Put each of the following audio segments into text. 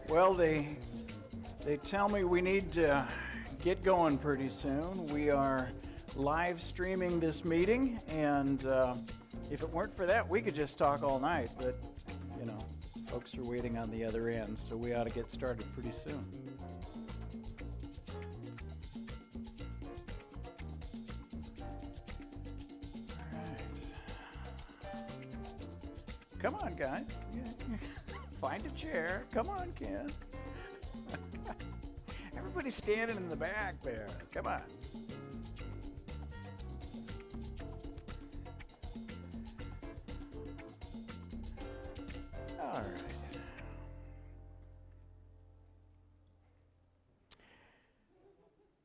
Well, they tell me we need to get going pretty soon. We are live streaming this meeting, and if it weren't for that, we could just talk all night, but, you know, folks are waiting on the other end, so we ought to get started pretty soon. All right. Come on, guys. Find a chair. Come on, Ken. Everybody's standing in the back there. Come on. All right.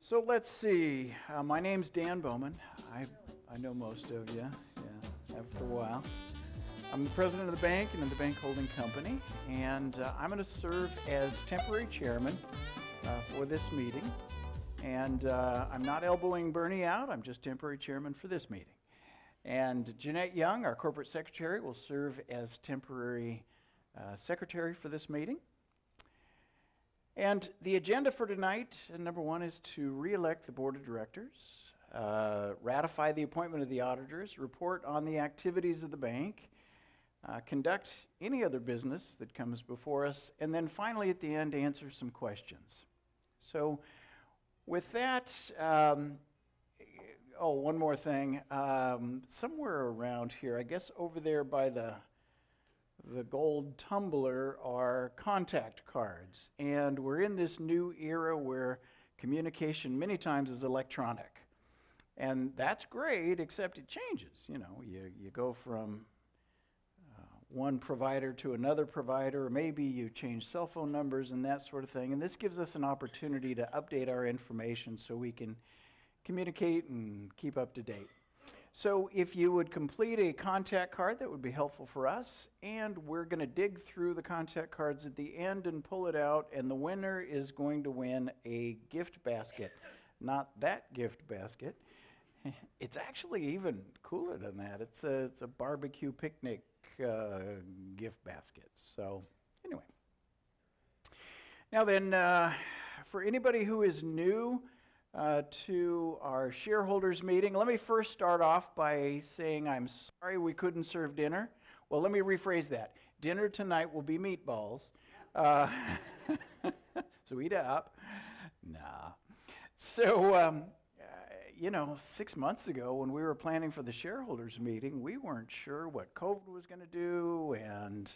So let's see. My name's Dan Bowman. I know most of you. Yeah, have for a while. I'm the president of the bank and of the bank holding company, and I'm going to serve as temporary chairman for this meeting. And I'm not elbowing Bernie out. I'm just temporary chairman for this meeting. And Jeanette Young, our corporate secretary, will serve as temporary secretary for this meeting. And the agenda for tonight, number one, is to re-elect the board of directors, ratify the appointment of the auditors, report on the activities of the bank, conduct any other business that comes before us, and then finally at the end answer some questions. So with that, one more thing. Somewhere around here, I guess over there by the gold tumbler are contact cards, and we're in this new era where communication many times is electronic, and that's great, except it changes. You know, you go from one provider to another provider, or maybe you change cell phone numbers and that sort of thing, and this gives us an opportunity to update our information so we can communicate and keep up to date. So if you would complete a contact card, that would be helpful for us, and we're going to dig through the contact cards at the end and pull it out, and the winner is going to win a gift basket. Not that gift basket. It's actually even cooler than that. It's a barbecue picnic gift basket. So anyway. Now then, for anybody who is new to our shareholders meeting, let me first start off by saying I'm sorry we couldn't serve dinner. Well, let me rephrase that. Dinner tonight will be meatballs. So eat up. Nah. So, 6 months ago when we were planning for the shareholders meeting, we weren't sure what COVID was going to do and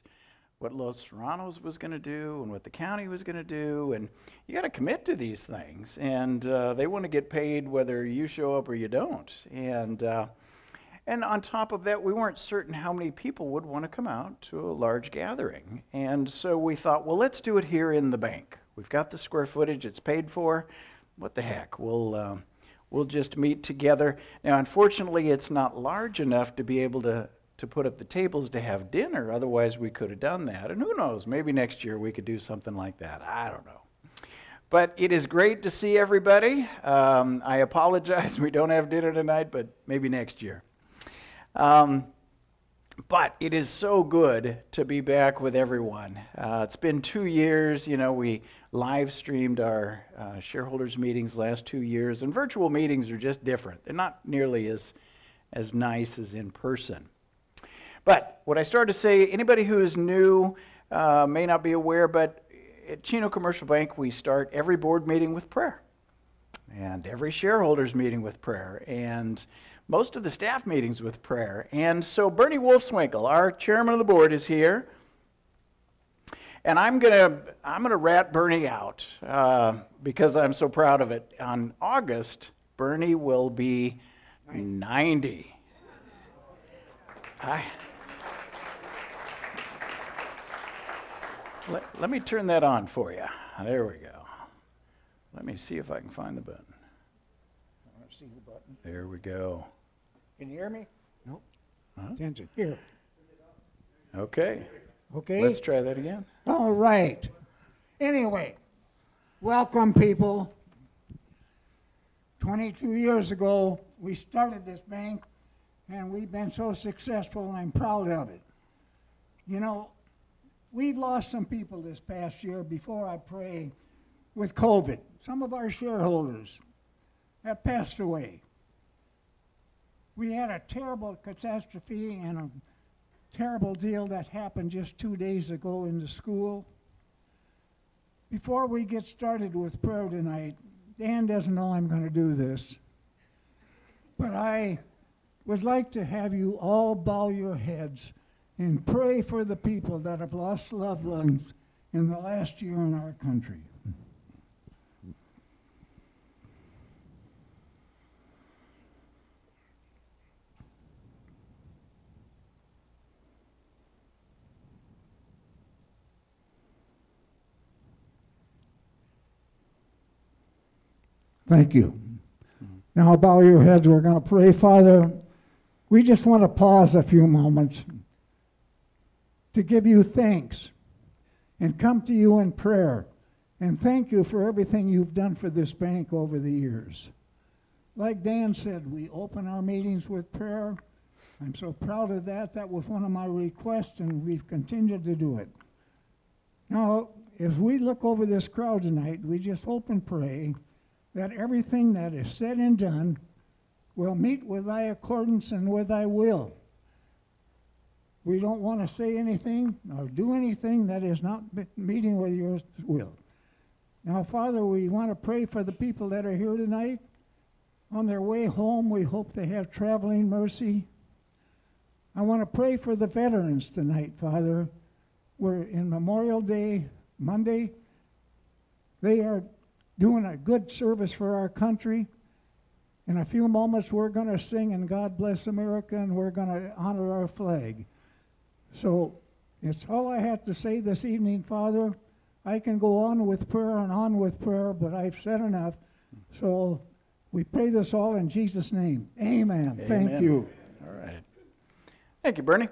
what Los Serranos was going to do and what the county was going to do. And you got to commit to these things. And they want to get paid whether you show up or you don't. And on top of that, we weren't certain how many people would want to come out to a large gathering. And so we thought, well, let's do it here in the bank. We've got the square footage. It's paid for. What the heck? We'll just meet together. Now, unfortunately, it's not large enough to be able to put up the tables to have dinner. Otherwise, we could have done that. And who knows, maybe next year we could do something like that. I don't know. But it is great to see everybody. I apologize we don't have dinner tonight, but maybe next year. But it is so good to be back with everyone. It's been 2 years. You know, we live streamed our shareholders meetings last 2 years, and virtual meetings are just different. They're not nearly as nice as in person. But what I started to say, anybody who is new may not be aware, but at Chino Commercial Bank, we start every board meeting with prayer, and every shareholders meeting with prayer, and most of the staff meetings with prayer. And so Bernie Wolfswinkel, our chairman of the board, is here. And I'm gonna rat Bernie out because I'm so proud of it. On August, Bernie will be 90. Let me turn that on for you. There we go. Let me see if I can find the button. I want to see the button. There we go. Can you hear me? Nope. Huh? Attention. Here. Okay. Okay. Let's try that again. All right. Anyway, welcome, people. 22 years ago, we started this bank, and we've been so successful, and I'm proud of it. You know, we've lost some people this past year before I pray with COVID. Some of our shareholders have passed away. We had a terrible catastrophe and a terrible deal that happened just 2 days ago in the school. Before we get started with prayer tonight, Dan doesn't know I'm going to do this, but I would like to have you all bow your heads and pray for the people that have lost loved ones in the last year in our country. Thank you. Now bow your heads. We're going to pray. Father, we just want to pause a few moments to give you thanks and come to you in prayer and thank you for everything you've done for this bank over the years. Like Dan said, we open our meetings with prayer. I'm so proud of that. That was one of my requests, and we've continued to do it. Now, as we look over this crowd tonight, we just hope and pray that everything that is said and done will meet with thy accordance and with thy will. We don't want to say anything or do anything that is not meeting with your will. Now, Father, we want to pray for the people that are here tonight. On their way home, we hope they have traveling mercy. I want to pray for the veterans tonight, Father. We're in Memorial Day, Monday. They are doing a good service for our country. In a few moments, we're going to sing "And God Bless America," and we're going to honor our flag. So it's all I have to say this evening, Father. I can go on with prayer and on with prayer, but I've said enough. So we pray this all in Jesus' name. Amen. Thank you. All right. Thank you, Bernie.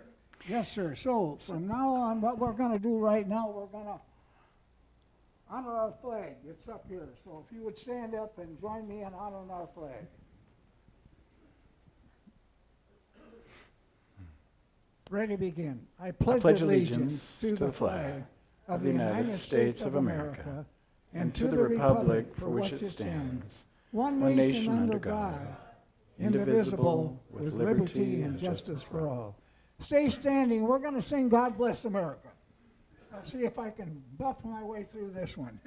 Yes, sir. So from now on, what we're going to do right now, we're going to honor our flag. It's up here. So if you would stand up and join me in honoring our flag. Ready to begin. I pledge allegiance to the flag of the United States of America and to the republic for which it stands, one nation under God, indivisible, with liberty and justice for all. Stay standing. We're going to sing "God Bless America." I'll see if I can buff my way through this one.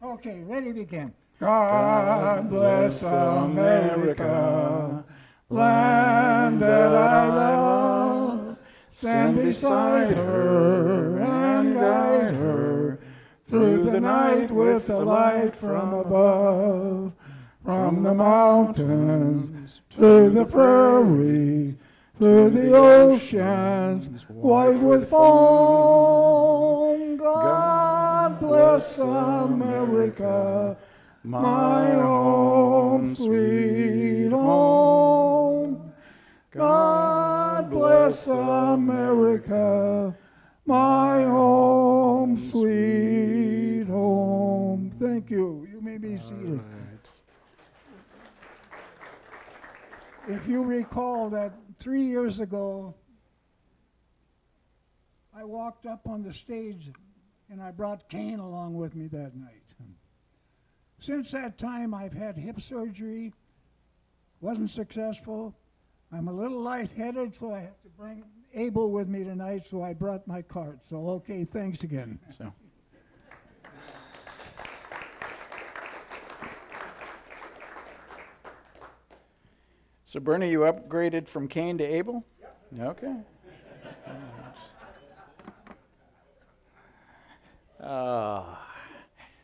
Okay, ready to begin. God bless America, land that I love. Stand beside her and guide her through the night with the light from above. From the mountains to the prairie, through the oceans white with foam. God bless America, my home, sweet home. God bless America, my home, sweet home. Thank you. You may be seated. If you recall that 3 years ago, I walked up on the stage and I brought Cain along with me that night. Since that time, I've had hip surgery, wasn't successful. I'm a little lightheaded, so I have to bring Abel with me tonight, so I brought my cart. So, okay, thanks again. So Bernie, you upgraded from Cain to Abel? Yep. Okay.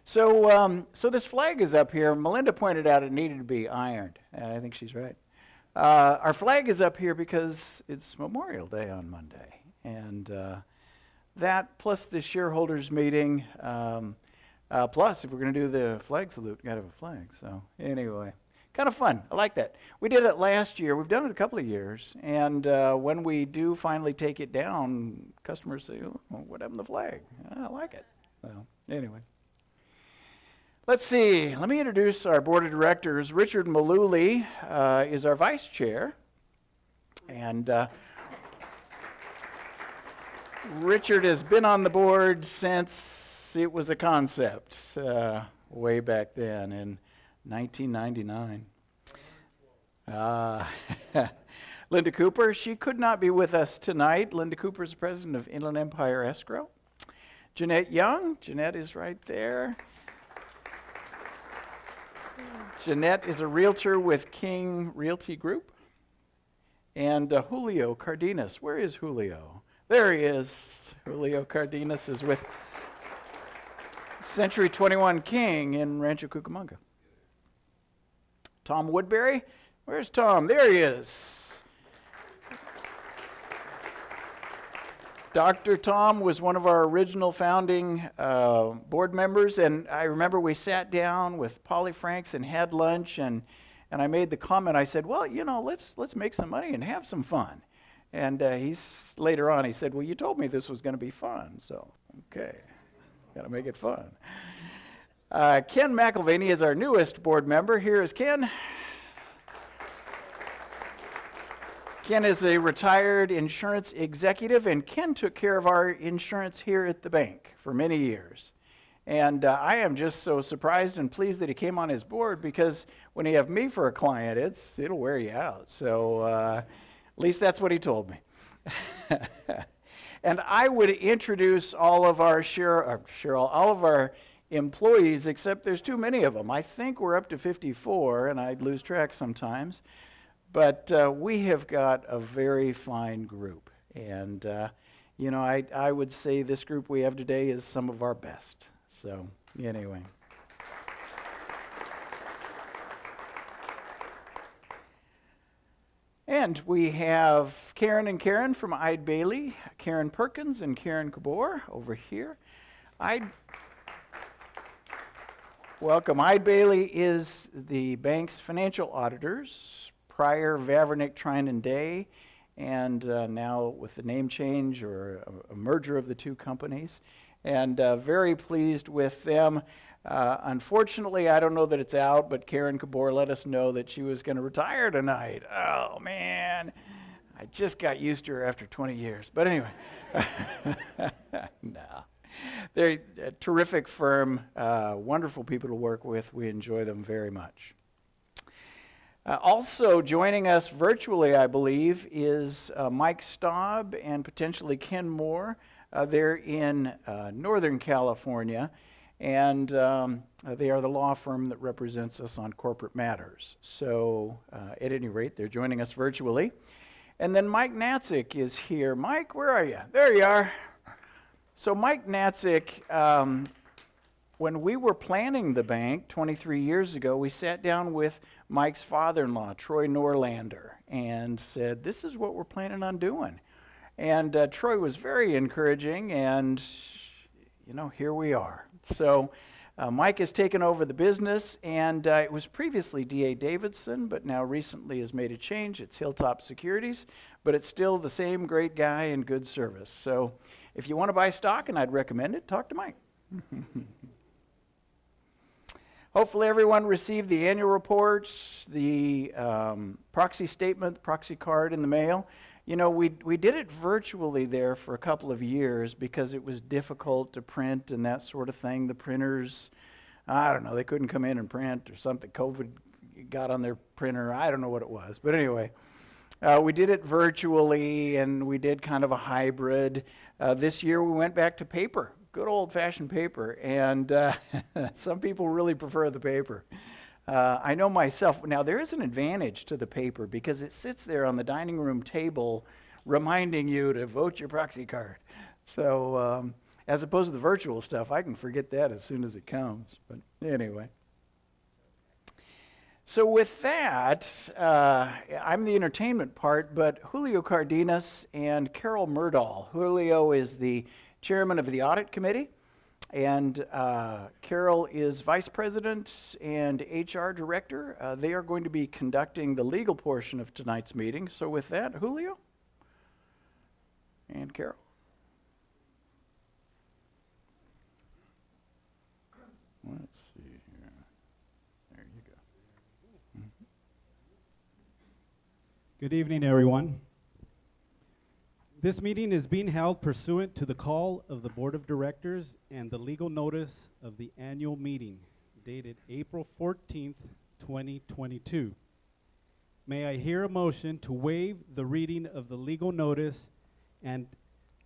So this flag is up here. Melinda pointed out it needed to be ironed. I think she's right. Our flag is up here because it's Memorial Day on Monday. And that plus the shareholders meeting, plus if we're going to do the flag salute, we've got to have a flag. So anyway. Kind of fun. I like that. We did it last year. We've done it a couple of years. And when we do finally take it down, customers say, "Oh, what happened to the flag?" I like it. So anyway. Let's see. Let me introduce our board of directors. Richard Malooly is our vice chair. And... Richard has been on the board since it was a concept, way back then in 1999. Linda Cooper, she could not be with us tonight. Linda Cooper is the president of Inland Empire Escrow. Jeanette Young, Jeanette is right there. Jeanette is a realtor with King Realty Group. And Julio Cardenas, where is Julio? There he is. Julio Cardenas is with Century 21 King in Rancho Cucamonga. Tom Woodbury, where's Tom? There he is. Dr. Tom was one of our original founding board members, and I remember we sat down with Polly Franks and had lunch, and I made the comment, I said, well, you know, let's make some money and have some fun. And later on, he said, well, you told me this was going to be fun, so, okay, got to make it fun. Ken McElvaney is our newest board member. Here is Ken. Ken is a retired insurance executive, and Ken took care of our insurance here at the bank for many years. And I am just so surprised and pleased that he came on his board, because when you have me for a client, it'll wear you out. So at least that's what he told me. And I would introduce all of our all of our employees, except there's too many of them. I think we're up to 54, and I'd lose track sometimes. But we have got a very fine group. And, you know, I would say this group we have today is some of our best. So, anyway. And we have Karen and Karen from Eide Bailey, Karen Perkins and Karen Kabor over here. Welcome. Eide Bailey is the bank's financial auditors. Prior, Vavernick, Trine and Day, and now with the name change or a merger of the two companies. And very pleased with them. Unfortunately, I don't know that it's out, but Karen Kabor let us know that she was going to retire tonight. Oh, man. I just got used to her after 20 years. But anyway. No. They're a terrific firm, wonderful people to work with. We enjoy them very much. Also joining us virtually, I believe, is Mike Staub and potentially Ken Moore. They're in Northern California, and they are the law firm that represents us on corporate matters. So at any rate, they're joining us virtually. And then Mike Natzik is here. Mike, where are you? There you are. So Mike Natzik, when we were planning the bank 23 years ago, we sat down with Mike's father-in-law, Troy Norlander, and said, this is what we're planning on doing. And Troy was very encouraging, and, you know, here we are. So Mike has taken over the business, and it was previously D.A. Davidson, but now recently has made a change. It's Hilltop Securities, but it's still the same great guy and good service. So if you want to buy stock, and I'd recommend it, talk to Mike. Hopefully everyone received the annual reports, the proxy statement, proxy card in the mail. You know, we did it virtually there for a couple of years because it was difficult to print and that sort of thing. The printers, I don't know, they couldn't come in and print or something. COVID got on their printer. I don't know what it was. But anyway, we did it virtually, and we did kind of a hybrid. This year we went back to paper. Good old-fashioned paper, and some people really prefer the paper. I know myself. Now, there is an advantage to the paper because it sits there on the dining room table reminding you to vote your proxy card. So as opposed to the virtual stuff, I can forget that as soon as it comes. But anyway. So with that, I'm the entertainment part, but Julio Cardenas and Carol Murdahl. Julio is the chairman of the audit committee, and Carol is vice president and HR director. They are going to be conducting the legal portion of tonight's meeting. So with that, Julio and Carol. Let's see here. There you go. Good evening, everyone. This meeting is being held pursuant to the call of the Board of Directors and the legal notice of the annual meeting dated April 14th, 2022. May I hear a motion to waive the reading of the legal notice and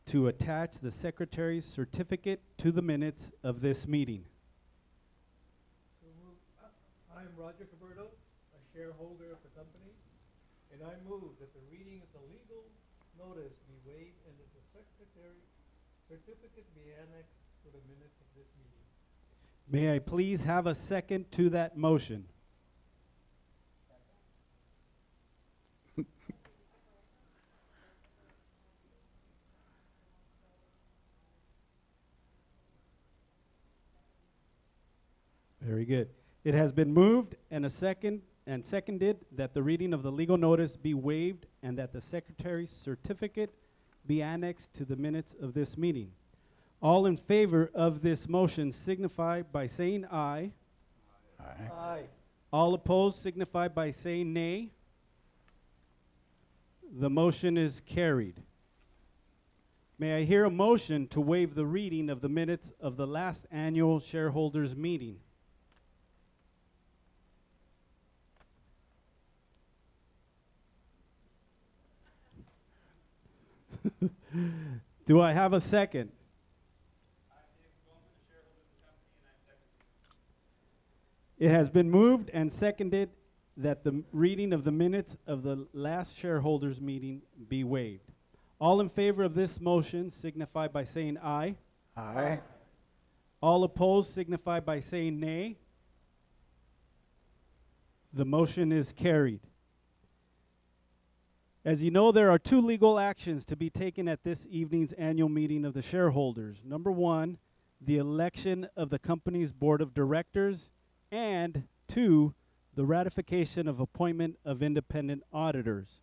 to attach the secretary's certificate to the minutes of this meeting? I am Roger Caberto, a shareholder of the company, and I move that the reading of the legal notice be waived and that the secretary certificate be annexed to the minutes of this meeting. May I please have a second to that motion? Very good. It has been moved and seconded that the reading of the legal notice be waived and that the secretary's certificate be annexed to the minutes of this meeting. All in favor of this motion signify by saying aye. Aye. Aye. All opposed signify by saying nay. The motion is carried. May I hear a motion to waive the reading of the minutes of the last annual shareholders meeting? Do I have a second? It has been moved and seconded that the reading of the minutes of the last shareholders meeting be waived. All in favor of this motion signify by saying aye. Aye. All opposed signify by saying nay. The motion is carried. As you know, there are two legal actions to be taken at this evening's annual meeting of the shareholders. Number one, the election of the company's board of directors, and two, the ratification of appointment of independent auditors.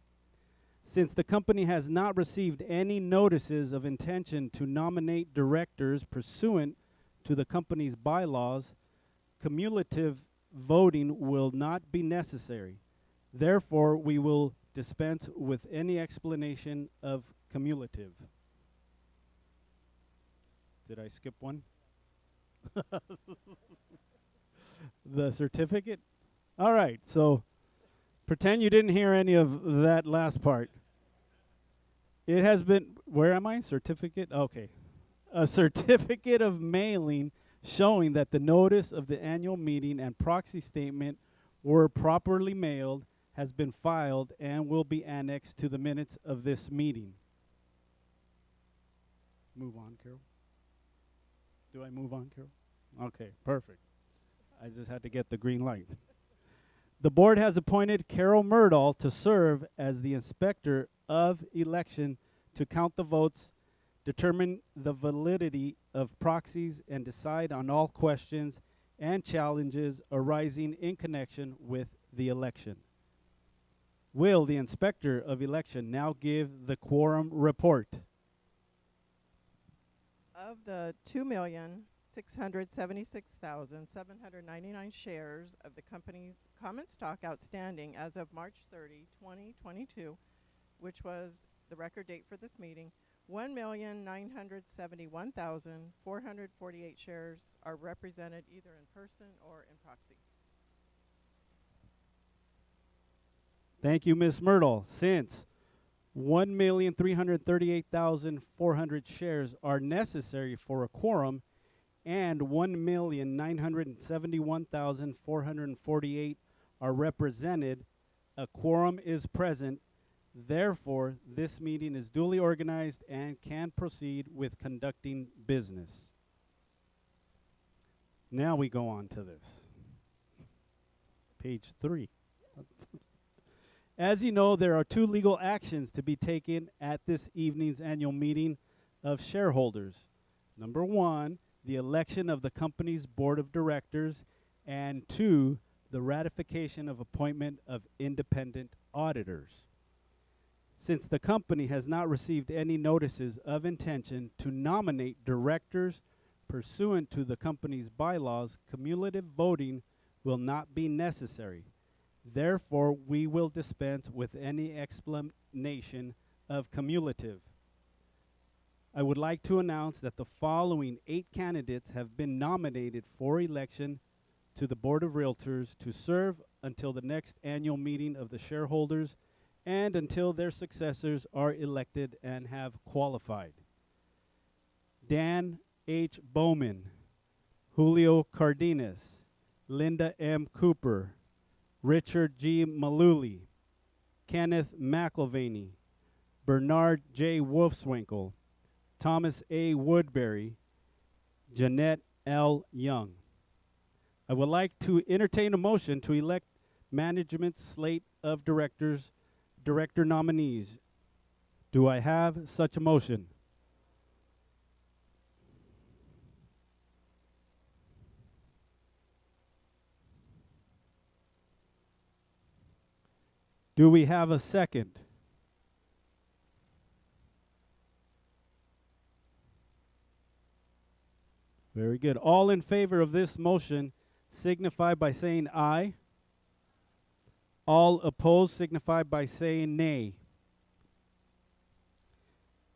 Since the company has not received any notices of intention to nominate directors pursuant to the company's bylaws, cumulative voting will not be necessary. Therefore, we will dispense with any explanation of cumulative. Did I skip one? The certificate? All right, so pretend you didn't hear any of that last part. It has been, where am I? Certificate? Okay. A certificate of mailing showing that the notice of the annual meeting and proxy statement were properly mailed has been filed and will be annexed to the minutes of this meeting. Move on, Carol. Do I move on, Carol? Okay, perfect. I just had to get the green light. The board has appointed Carol Murdahl to serve as the inspector of election to count the votes, determine the validity of proxies, and decide on all questions and challenges arising in connection with the election. Will the inspector of election now give the quorum report? Of the 2,676,799 shares of the company's common stock outstanding as of March 30, 2022, which was the record date for this meeting, 1,971,448 shares are represented either in person or in proxy. Thank you, Ms. Myrtle. Since 1,338,400 shares are necessary for a quorum and 1,971,448 are represented, a quorum is present. Therefore, this meeting is duly organized and can proceed with conducting business. Now we go on to this. Page 3. As you know, there are two legal actions to be taken at this evening's annual meeting of shareholders. Number one, the election of the company's board of directors, and two, the ratification of appointment of independent auditors. Since the company has not received any notices of intention to nominate directors pursuant to the company's bylaws, cumulative voting will not be necessary. Therefore, we will dispense with any explanation of cumulative. I would like to announce that the following 8 candidates have been nominated for election to the Board of Realtors to serve until the next annual meeting of the shareholders and until their successors are elected and have qualified. Dan H. Bowman, Julio Cardenas, Linda M. Cooper, Richard G. Maluli, Kenneth McIlvaney, Bernard J. Wolfswinkel, Thomas A. Woodbury, Jeanette L. Young. I would like to entertain a motion to elect management's slate of director nominees. Do I have such a motion? Do we have a second? Very good. All in favor of this motion signify by saying aye. All opposed signify by saying nay.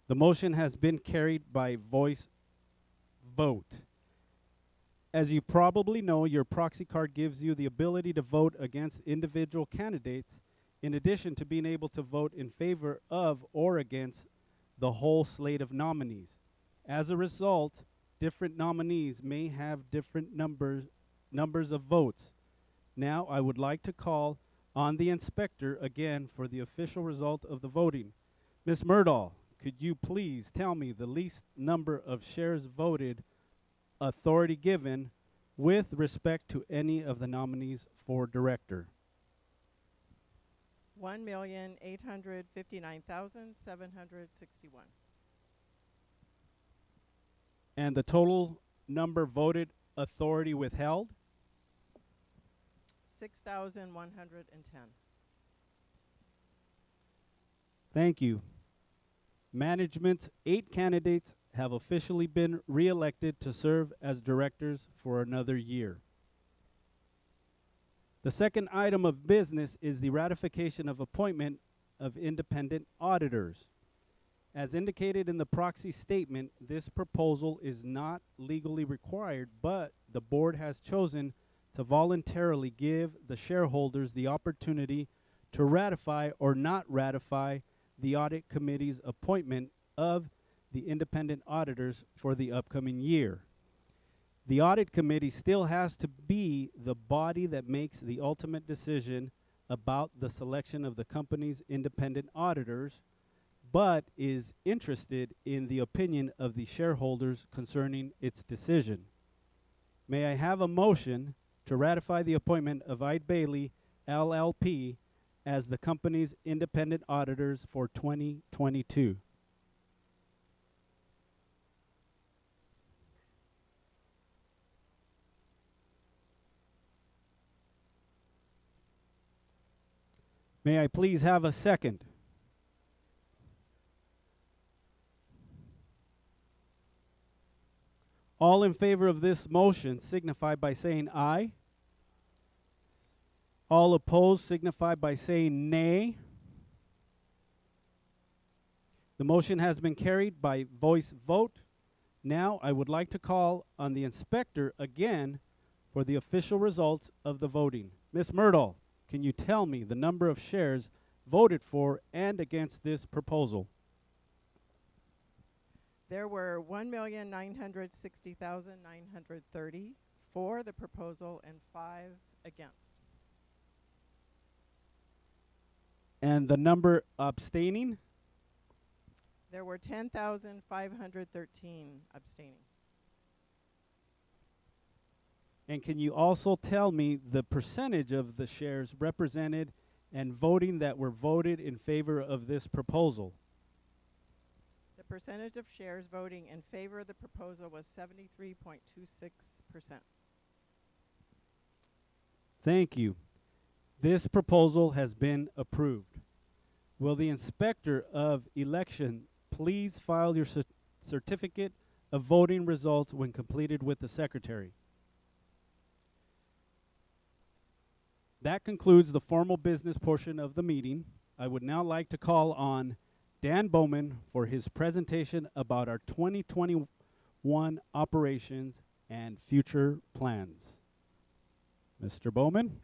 The motion has been carried by voice vote. As you probably know, your proxy card gives you the ability to vote against individual candidates in addition to being able to vote in favor of or against the whole slate of nominees. As a result, different nominees may have different numbers of votes. Now I would like to call on the inspector again for the official result of the voting. Ms. Murdahl, could you please tell me the least number of shares voted, authority given, with respect to any of the nominees for director? 1,859,761. And the total number voted, authority withheld? 6,110. Thank you. Management's 8 candidates have officially been re-elected to serve as directors for another year. The second item of business is the ratification of appointment of independent auditors. As indicated in the proxy statement, this proposal is not legally required, but the board has chosen to voluntarily give the shareholders the opportunity to ratify or not ratify the audit committee's appointment of the independent auditors for the upcoming year. The audit committee still has to be the body that makes the ultimate decision about the selection of the company's independent auditors, but is interested in the opinion of the shareholders concerning its decision. May I have a motion to ratify the appointment of Eide Bailly, LLP, as the company's independent auditors for 2022? May I please have a second? All in favor of this motion signify by saying aye. All opposed signify by saying nay. The motion has been carried by voice vote. Now I would like to call on the inspector again for the official results of the voting. Ms. Murdahl, can you tell me the number of shares voted for and against this proposal? There were 1,960,930 for the proposal and 5 against. And the number abstaining? There were 10,513 abstaining. And can you also tell me the percentage of the shares represented and voting that were voted in favor of this proposal? The percentage of shares voting in favor of the proposal was 73.26%. Thank you. This proposal has been approved. Will the inspector of election please file your certificate of voting results when completed with the secretary? That concludes the formal business portion of the meeting. I would now like to call on Dan Bowman for his presentation about our 2021 operations and future plans. Mr. Bowman?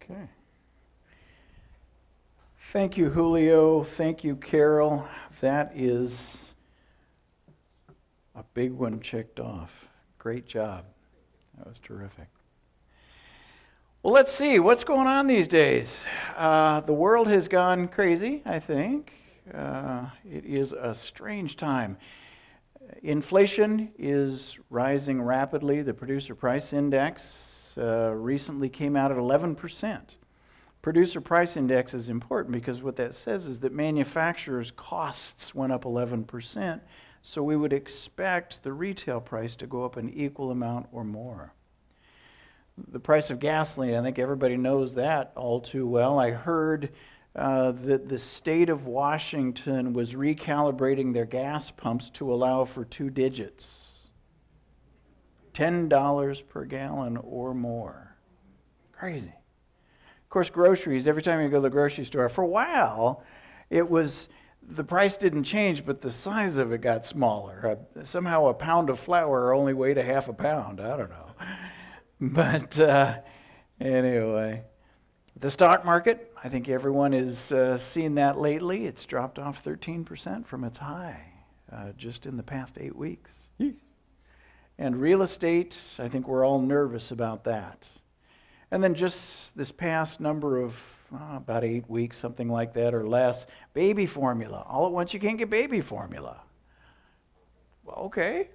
Okay. Thank you, Julio. Thank you, Carol. That is a big one checked off. Great job. That was terrific. Well, let's see. What's going on these days? The world has gone crazy, I think. It is a strange time. Inflation is rising rapidly. The producer price index recently came out at 11%. Producer price index is important because what that says is that manufacturers' costs went up 11%, so we would expect the retail price to go up an equal amount or more. The price of gasoline, I think everybody knows that all too well. I heard that the state of Washington was recalibrating their gas pumps to allow for 2 digits. $10 per gallon or more. Crazy. Of course, groceries, every time you go to the grocery store, for a while, the price didn't change, but the size of it got smaller. Somehow a pound of flour only weighed a half a pound. I don't know. But anyway, the stock market, I think everyone has seen that lately. It's dropped off 13% from its high just in the past 8 weeks. And real estate, I think we're all nervous about that. And then just this past number of, about 8 weeks, something like that or less, baby formula. All at once you can't get baby formula. Well, okay,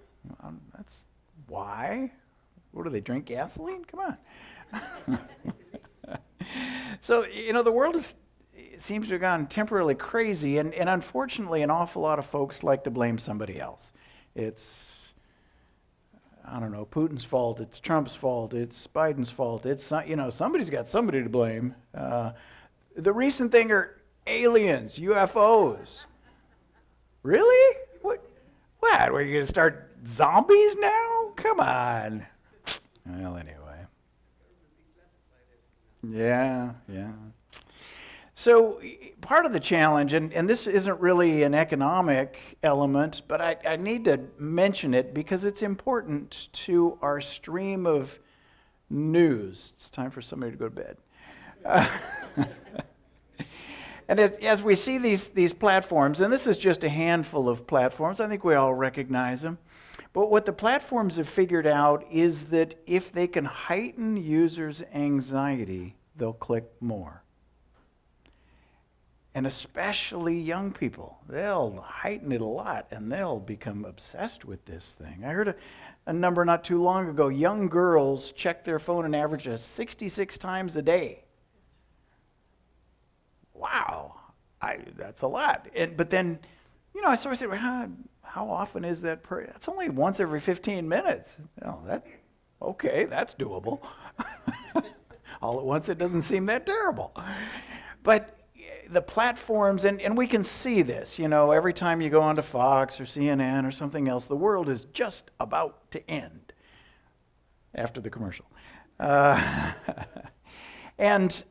that's why. What do they drink, gasoline? Come on. So, the world seems to have gone temporarily crazy, and unfortunately an awful lot of folks like to blame somebody else. It's, I don't know, Putin's fault, it's Trump's fault, it's Biden's fault, it's, somebody's got somebody to blame. The recent thing are aliens, UFOs. Really? What? Are you going to start zombies now? Come on. Well, anyway. Yeah. So part of the challenge, and this isn't really an economic element, but I need to mention it because it's important to our stream of news. It's time for somebody to go to bed. And as we see these platforms, and this is just a handful of platforms, I think we all recognize them, but what the platforms have figured out is that if they can heighten users' anxiety, they'll click more. And especially young people, they'll heighten it a lot and they'll become obsessed with this thing. I heard a number not too long ago. Young girls check their phone an average of 66 times a day. Wow, that's a lot. But then, I sort of said, well, how often is that that's only once every 15 minutes. Okay, that's doable. All at once, it doesn't seem that terrible. But the platforms, and we can see this, every time you go onto Fox or CNN or something else, the world is just about to end after the commercial. And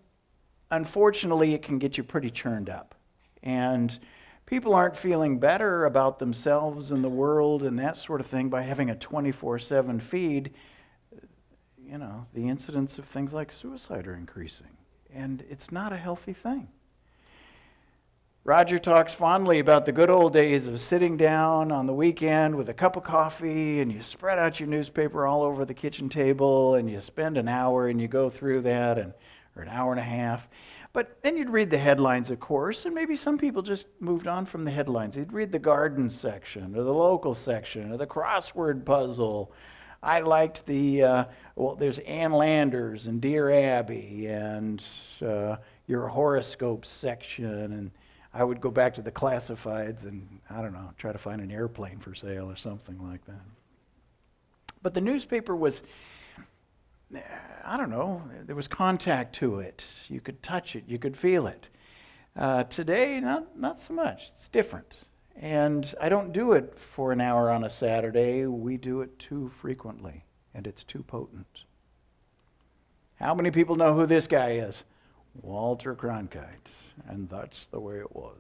unfortunately, it can get you pretty churned up. And people aren't feeling better about themselves and the world and that sort of thing by having a 24/7 feed. The incidence of things like suicide are increasing. And it's not a healthy thing. Roger talks fondly about the good old days of sitting down on the weekend with a cup of coffee and you spread out your newspaper all over the kitchen table and you spend an hour and you go through that or an hour and a half. But then you'd read the headlines, of course, and maybe some people just moved on from the headlines. They'd read the garden section or the local section or the crossword puzzle. I liked there's Ann Landers and Dear Abby and your horoscopes section, and I would go back to the classifieds and, try to find an airplane for sale or something like that. But the newspaper was, there was contact to it. You could touch it, you could feel it. Today, not so much. It's different. And I don't do it for an hour on a Saturday. We do it too frequently. and it's too potent. How many people know who this guy is? Walter Cronkite, and that's the way it was.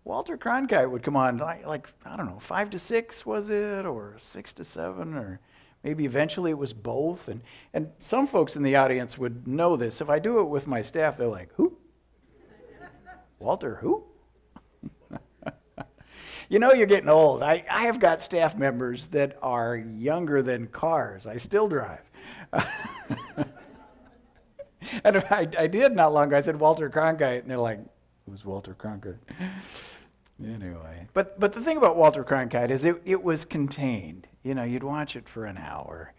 Walter Cronkite would come on like I don't know, 5 to 6 was it, or 6 to 7, or maybe eventually it was both. And some folks in the audience would know this. If I do it with my staff, they're like, who? Walter who? You know you're getting old. I have got staff members that are younger than cars. I still drive. And I did not long ago. I said Walter Cronkite, and they're like, who's Walter Cronkite? Anyway, but the thing about Walter Cronkite is it was contained. You know, you'd watch it for an hour,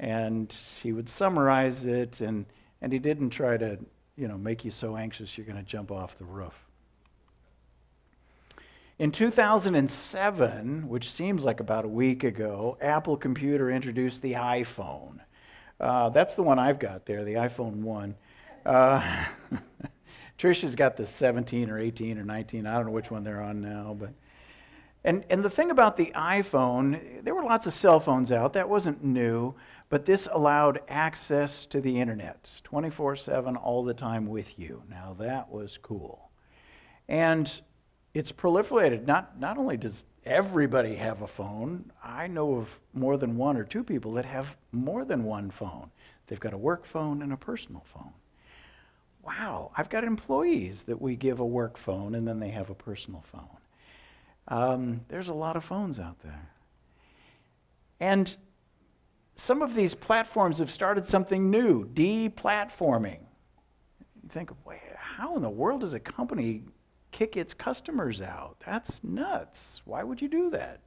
and he would summarize it, and he didn't try to, make you so anxious you're going to jump off the roof. In 2007, which seems like about a week ago, Apple Computer introduced the iPhone. That's the one I've got there, the iPhone 1. Trisha's got the 17 or 18 or 19. I don't know which one they're on now. But and the thing about the iPhone, there were lots of cell phones out. That wasn't new. But this allowed access to the internet 24/7 all the time with you. Now that was cool. And it's proliferated. Not only does everybody have a phone, I know of more than one or two people that have more than one phone. They've got a work phone and a personal phone. Wow, I've got employees that we give a work phone and then they have a personal phone. There's a lot of phones out there. And some of these platforms have started something new, deplatforming. You think, wait, how in the world does a company kick its customers out? That's nuts. Why would you do that?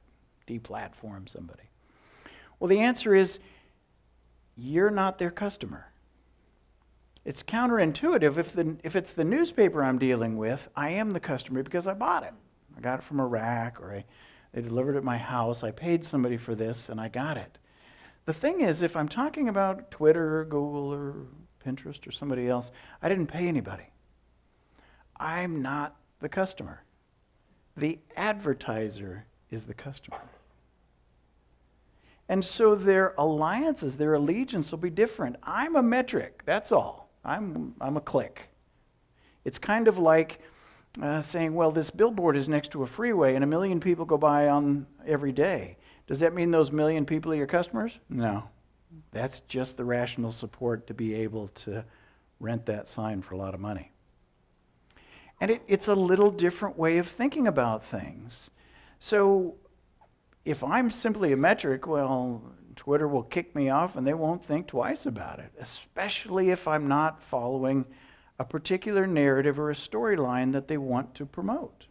Deplatform somebody. Well, the answer is you're not their customer. It's counterintuitive. If it's the newspaper I'm dealing with, I am the customer because I bought it. I got it from a rack, or they delivered it at my house. I paid somebody for this, and I got it. The thing is, if I'm talking about Twitter or Google or Pinterest or somebody else, I didn't pay anybody. I'm not the customer. The advertiser is the customer. And so their alliances, their allegiance will be different. I'm a metric, that's all. I'm a click. It's kind of like saying, well, this billboard is next to a freeway and 1 million people go by on every day. Does that mean those 1 million people are your customers? No. That's just the rational support to be able to rent that sign for a lot of money. And it's a little different way of thinking about things. So if I'm simply a metric, well, Twitter will kick me off and they won't think twice about it, especially if I'm not following a particular narrative or a storyline that they want to promote.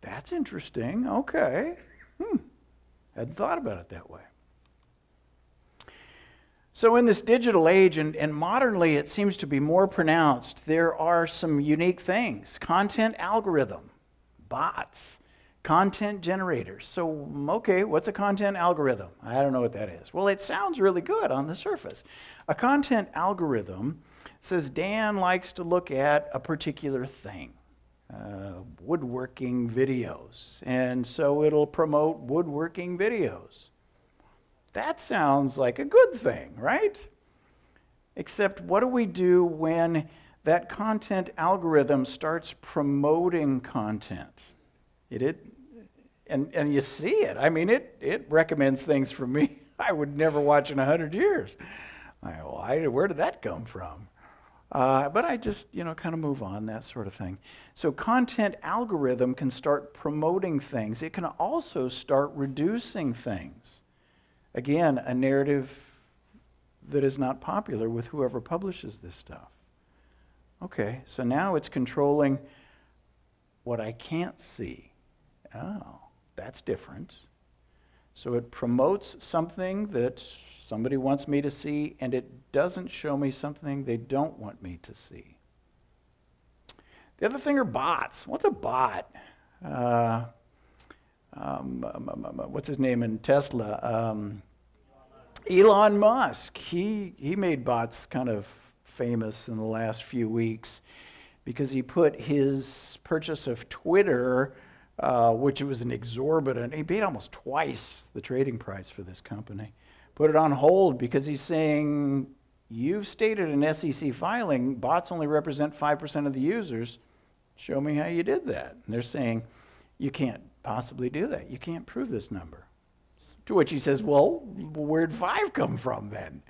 That's interesting. Okay. Hadn't thought about it that way. So in this digital age, and modernly it seems to be more pronounced, there are some unique things. Content algorithm, bots, content generators. So, okay, what's a content algorithm? I don't know what that is. Well, it sounds really good on the surface. A content algorithm says Dan likes to look at a particular thing, woodworking videos, and so it'll promote woodworking videos. That sounds like a good thing, right? Except what do we do when that content algorithm starts promoting content? And you see it. I mean, it recommends things for me I would never watch in 100 years. Where did that come from? But I just, kind of move on, that sort of thing. So content algorithm can start promoting things. It can also start reducing things. Again, a narrative that is not popular with whoever publishes this stuff. Okay, so now it's controlling what I can't see. Oh, that's different. So it promotes something that somebody wants me to see, and it doesn't show me something they don't want me to see. The other thing are bots. What's a bot? What's his name in Tesla? Elon Musk. He made bots kind of famous in the last few weeks because he put his purchase of Twitter which was an exorbitant. He paid almost twice the trading price for this company. Put it on hold because he's saying, you've stated in SEC filing, bots only represent 5% of the users. Show me how you did that. And they're saying, you can't possibly do that. You can't prove this number. To which he says, well, where'd 5 come from then?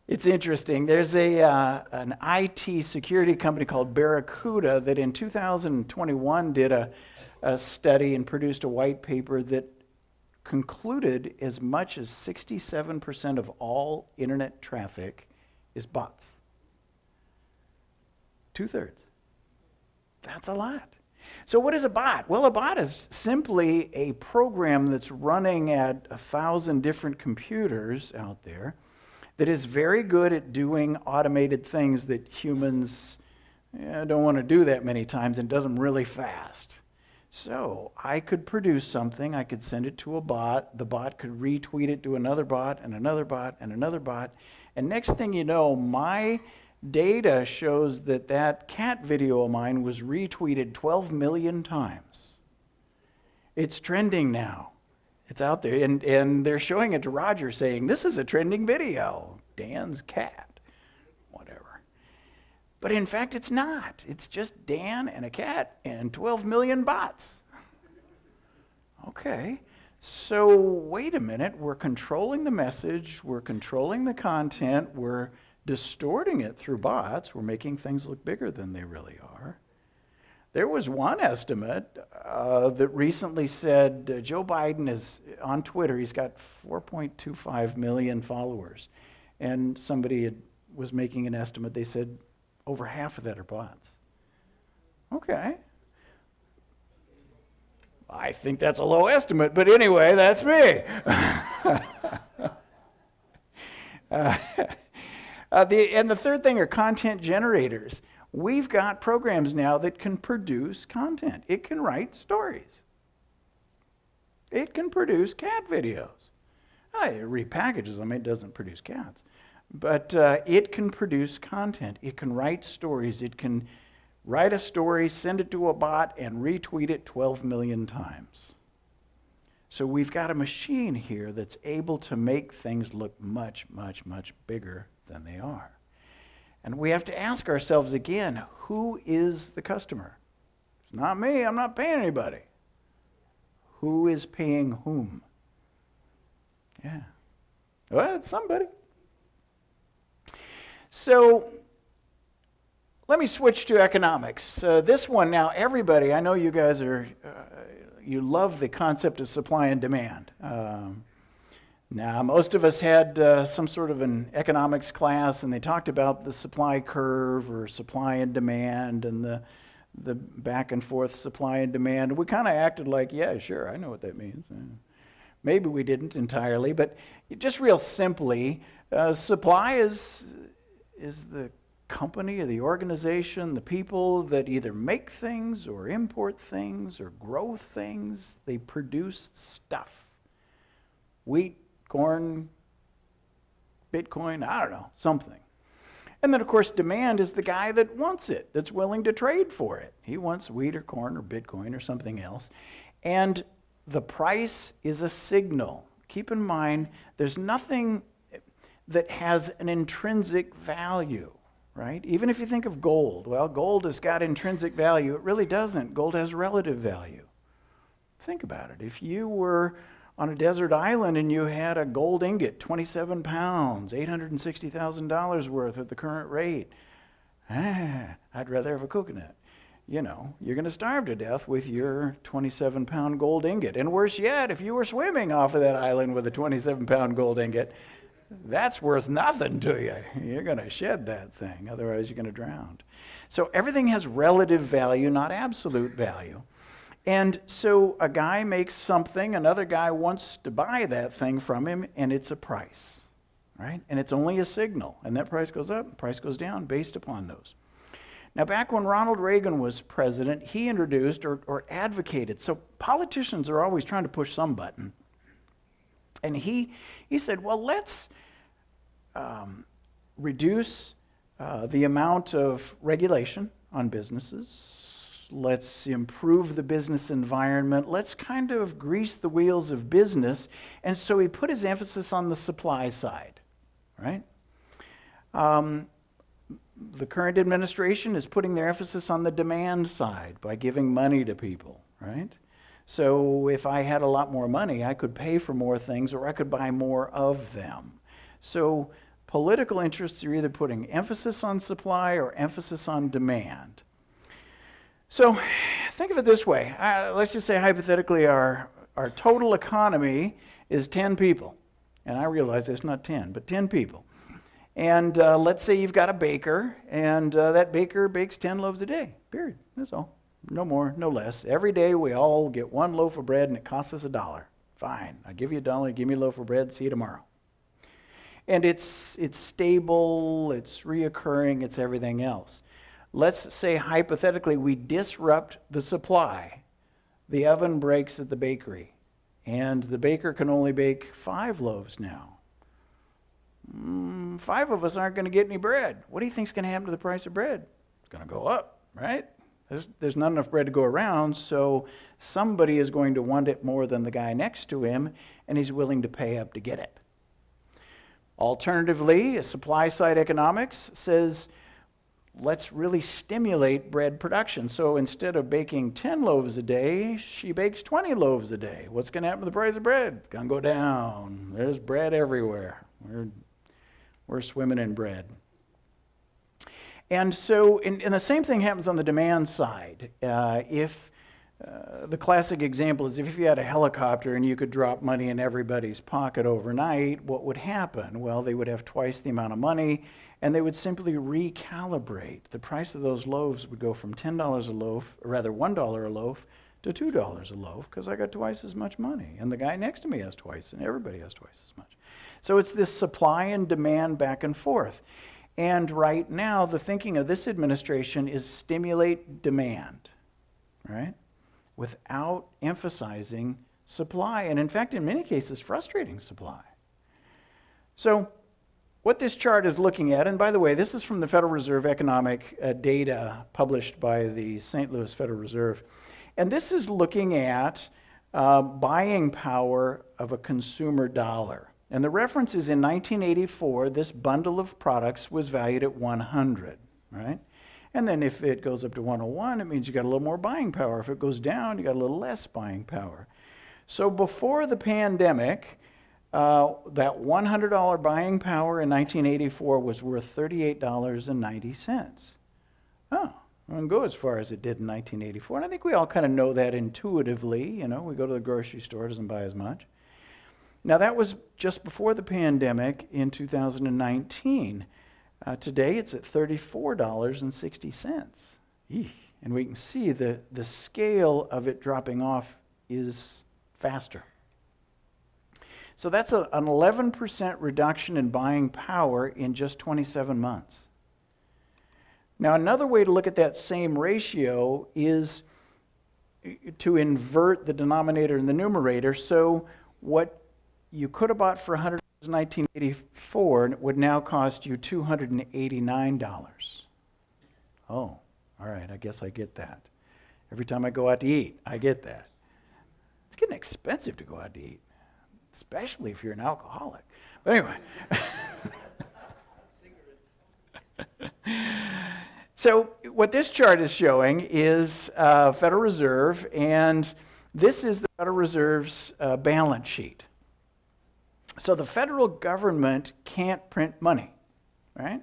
It's interesting. There's an IT security company called Barracuda that in 2021 did a study and produced a white paper that concluded as much as 67% of all internet traffic is bots. 2/3. That's a lot. So what is a bot? Well, a bot is simply a program that's running at 1,000 different computers out there that is very good at doing automated things that humans don't want to do that many times and does them really fast. So I could produce something, I could send it to a bot, the bot could retweet it to another bot and another bot and another bot, and next thing you know, my data shows that that cat video of mine was retweeted 12 million times. It's trending now. It's out there, and they're showing it to Roger saying, this is a trending video, Dan's cat, whatever. But in fact, it's not. It's just Dan and a cat and 12 million bots. Okay, so wait a minute, we're controlling the message, we're controlling the content, we're distorting it through bots, we're making things look bigger than they really are. There was one estimate that recently said Joe Biden is on Twitter, he's got 4.25 million followers. And somebody was making an estimate, they said over half of that are bots. Okay. I think that's a low estimate, but anyway, that's me. And the third thing are content generators. We've got programs now that can produce content. It can write stories. It can produce cat videos. It repackages them, it doesn't produce cats. But it can produce content. It can write stories. It can write a story, send it to a bot, and retweet it 12 million times. So we've got a machine here that's able to make things look much, much, much bigger than they are. And we have to ask ourselves again, who is the customer? It's not me, I'm not paying anybody. Who is paying whom? Yeah. Well, it's somebody. So let me switch to economics. This one now, everybody, I know you guys are, you love the concept of supply and demand. Now, most of us had some sort of an economics class, and they talked about the supply curve or supply and demand and the back and forth supply and demand. We kind of acted like, yeah, sure, I know what that means. Maybe we didn't entirely, but just real simply, supply is the company or the organization, the people that either make things or import things or grow things. They produce stuff. Wheat, corn, Bitcoin, I don't know, something. And then, of course, demand is the guy that wants it, that's willing to trade for it. He wants wheat or corn or Bitcoin or something else. And the price is a signal. Keep in mind, there's nothing that has an intrinsic value, right? Even if you think of gold, well, gold has got intrinsic value. It really doesn't. Gold has relative value. Think about it. If you were on a desert island and you had a gold ingot, 27 pounds, $860,000 worth at the current rate, I'd rather have a coconut. You know, you're going to starve to death with your 27-pound gold ingot. And worse yet, if you were swimming off of that island with a 27-pound gold ingot, that's worth nothing to you. You're going to shed that thing, otherwise you're going to drown. So everything has relative value, not absolute value. And so a guy makes something, another guy wants to buy that thing from him, and it's a price, right? And it's only a signal, and that price goes up, price goes down based upon those. Now, back when Ronald Reagan was president, he introduced or advocated, so politicians are always trying to push some button, and he said, well, let's reduce the amount of regulation on businesses, let's improve the business environment, let's kind of grease the wheels of business. And so he put his emphasis on the supply side, right? The current administration is putting their emphasis on the demand side by giving money to people, right? So if I had a lot more money, I could pay for more things or I could buy more of them. So political interests are either putting emphasis on supply or emphasis on demand. So think of it this way. Let's just say hypothetically our total economy is 10 people. And I realize it's not 10, but 10 people. And let's say you've got a baker, and that baker bakes 10 loaves a day, period. That's all. No more, no less. Every day we all get one loaf of bread, and it costs us $1. Fine. I'll give you $1, give me a loaf of bread, see you tomorrow. And it's stable, it's reoccurring, it's everything else. Let's say hypothetically we disrupt the supply. The oven breaks at the bakery, and the baker can only bake 5 loaves now. 5 of us aren't going to get any bread. What do you think is going to happen to the price of bread? It's going to go up, right? There's not enough bread to go around, so somebody is going to want it more than the guy next to him, and he's willing to pay up to get it. Alternatively, a supply-side economics says, let's really stimulate bread production. So instead of baking 10 loaves a day, she bakes 20 loaves a day. What's going to happen to the price of bread? It's going to go down. There's bread everywhere. We're swimming in bread. And so, and the same thing happens on the demand side. The classic example is if you had a helicopter and you could drop money in everybody's pocket overnight, what would happen? Well, they would have twice the amount of money, and they would simply recalibrate. The price of those loaves would go from $10 a loaf, or rather $1 a loaf, to $2 a loaf, because I got twice as much money, and the guy next to me has twice, and everybody has twice as much. So it's this supply and demand back and forth. And right now, the thinking of this administration is stimulate demand, right? Without emphasizing supply, and in fact, in many cases, frustrating supply. So what this chart is looking at, and by the way, this is from the Federal Reserve economic data published by the St. Louis Federal Reserve, and this is looking at buying power of a consumer dollar. And the reference is in 1984, this bundle of products was valued at 100, right? And then if it goes up to 101, it means you got a little more buying power. If it goes down, you got a little less buying power. So before the pandemic, that $100 buying power in 1984 was worth $38.90. Oh, I wouldn't go as far as it did in 1984. And I think we all kind of know that intuitively. You know, we go to the grocery store, it doesn't buy as much. Now, that was just before the pandemic in 2019. Today, it's at $34.60. And we can see the scale of it dropping off is faster. So that's an 11% reduction in buying power in just 27 months. Now, another way to look at that same ratio is to invert the denominator and the numerator. So what you could have bought for $100 in 1984 would now cost you $289. Oh, all right, I guess I get that. Every time I go out to eat, I get that. It's getting expensive to go out to eat, especially if you're an alcoholic. But anyway. So what this chart is showing is Federal Reserve, and this is the Federal Reserve's balance sheet. So the federal government can't print money, right?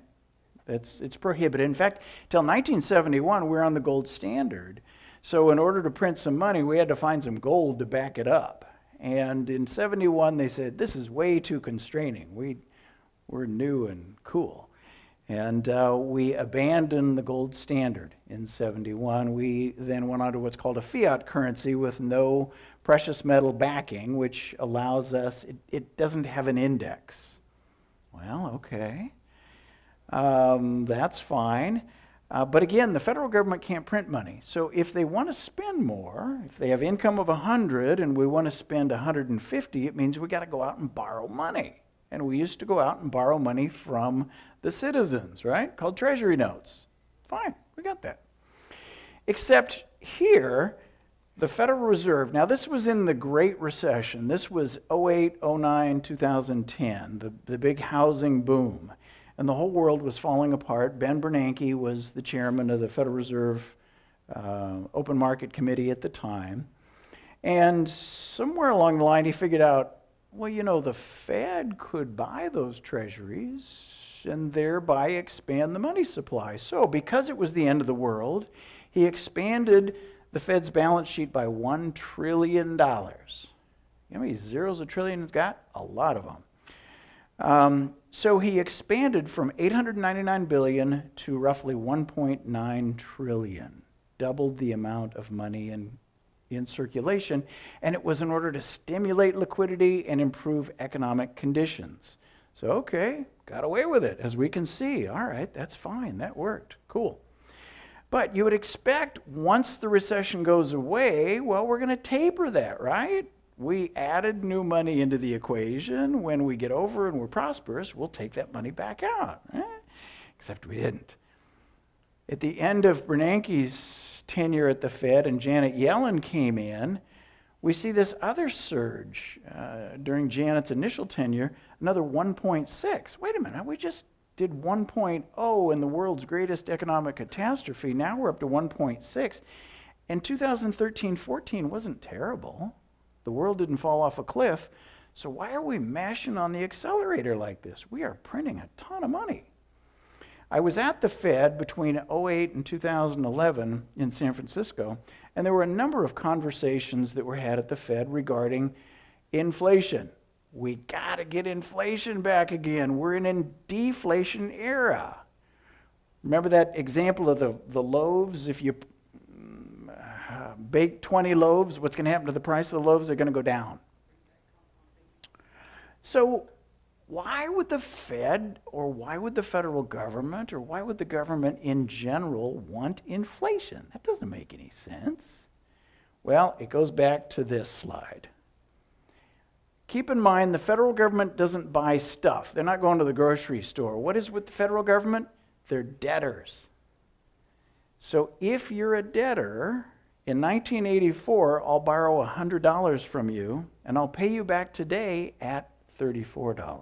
It's prohibited. In fact, till 1971, we're on the gold standard. So in order to print some money, we had to find some gold to back it up. And in 71, they said, this is way too constraining. We're new and cool. And we abandoned the gold standard in 71. We then went on to what's called a fiat currency with no precious metal backing, which allows us, it doesn't have an index. Well, okay. That's fine. But again, the federal government can't print money. So if they want to spend more, if they have income of 100 and we want to spend 150, it means we got to go out and borrow money. And we used to go out and borrow money from the citizens, right? Called treasury notes. Fine, we got that. Except here, the Federal Reserve, now this was in the Great Recession. This was 08, 09, 2010, the big housing boom. And the whole world was falling apart. Ben Bernanke was the chairman of the Federal Reserve Open Market Committee at the time. And somewhere along the line, he figured out, well, you know, the Fed could buy those treasuries and thereby expand the money supply. So because it was the end of the world, he expanded the Fed's balance sheet by $1 trillion. You know how many zeros a trillion has got? A lot of them. So he expanded from $899 billion to roughly $1.9 trillion, doubled the amount of money in circulation, and it was in order to stimulate liquidity and improve economic conditions. So, okay, got away with it, as we can see. All right, that's fine, that worked, cool. But you would expect once the recession goes away, well, we're going to taper that, right? We added new money into the equation. When we get over and we're prosperous, we'll take that money back out. Except we didn't. At the end of Bernanke's tenure at the Fed and Janet Yellen came in, we see this other surge during Janet's initial tenure, another 1.6. Wait a minute, we just did 1.0 in the world's greatest economic catastrophe. Now we're up to 1.6. And 2013-14 wasn't terrible. The world didn't fall off a cliff. So why are we mashing on the accelerator like this? We are printing a ton of money. I was at the Fed between 2008 and 2011 in San Francisco, and there were a number of conversations that were had at the Fed regarding inflation. We got to get inflation back again. We're in a deflation era. Remember that example of the loaves? If you bake 20 loaves, what's going to happen to the price of the loaves? They're going to go down. So why would the Fed, or why would the federal government, or why would the government in general want inflation? That doesn't make any sense. Well, it goes back to this slide. Keep in mind, the federal government doesn't buy stuff. They're not going to the grocery store. What is with the federal government? They're debtors. So if you're a debtor, in 1984, I'll borrow $100 from you, and I'll pay you back today at $34.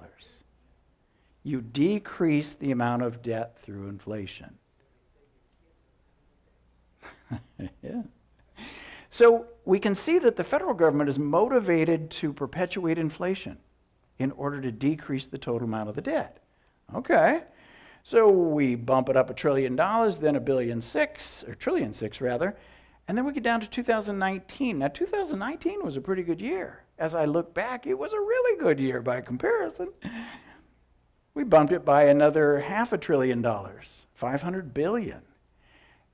You decrease the amount of debt through inflation. Yeah. So we can see that the federal government is motivated to perpetuate inflation in order to decrease the total amount of the debt. Okay. So we bump it up $1 trillion, then $1.6 billion, or $1.6 trillion rather, and then we get down to 2019. Now 2019 was a pretty good year. As I look back, it was a really good year by comparison. We bumped it by another $500 billion, $500 billion.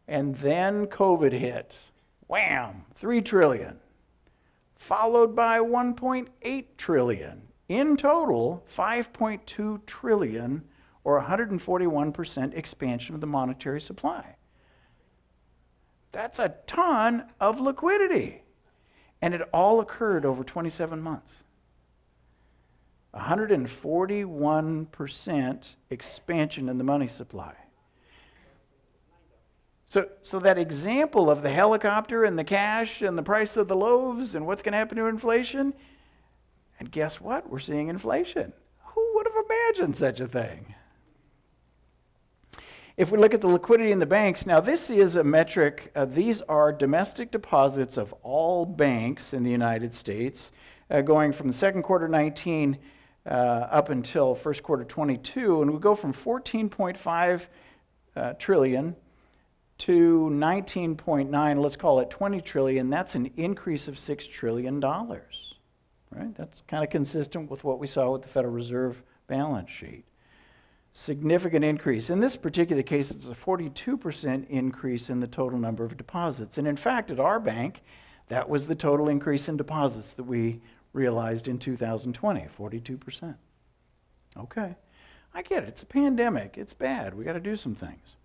And then COVID hit. Wham, $3 trillion. Followed by $1.8 trillion. In total, $5.2 trillion, or 141% expansion of the monetary supply. That's a ton of liquidity. And it all occurred over 27 months. 141% expansion in the money supply. So that example of the helicopter and the cash and the price of the loaves and what's going to happen to inflation, and guess what? We're seeing inflation. Who would have imagined such a thing? If we look at the liquidity in the banks, now this is a metric. These are domestic deposits of all banks in the United States, going from the second quarter 19 up until first quarter 22, and we go from 14.5 trillion to 19.9, let's call it 20 trillion. That's an increase of $6 trillion, right? That's kind of consistent with what we saw with the Federal Reserve balance sheet. Significant increase. In this particular case, it's a 42% increase in the total number of deposits. And in fact, at our bank, that was the total increase in deposits that we realized in 2020, 42%. Okay, I get it. It's a pandemic. It's bad. We got to do some things.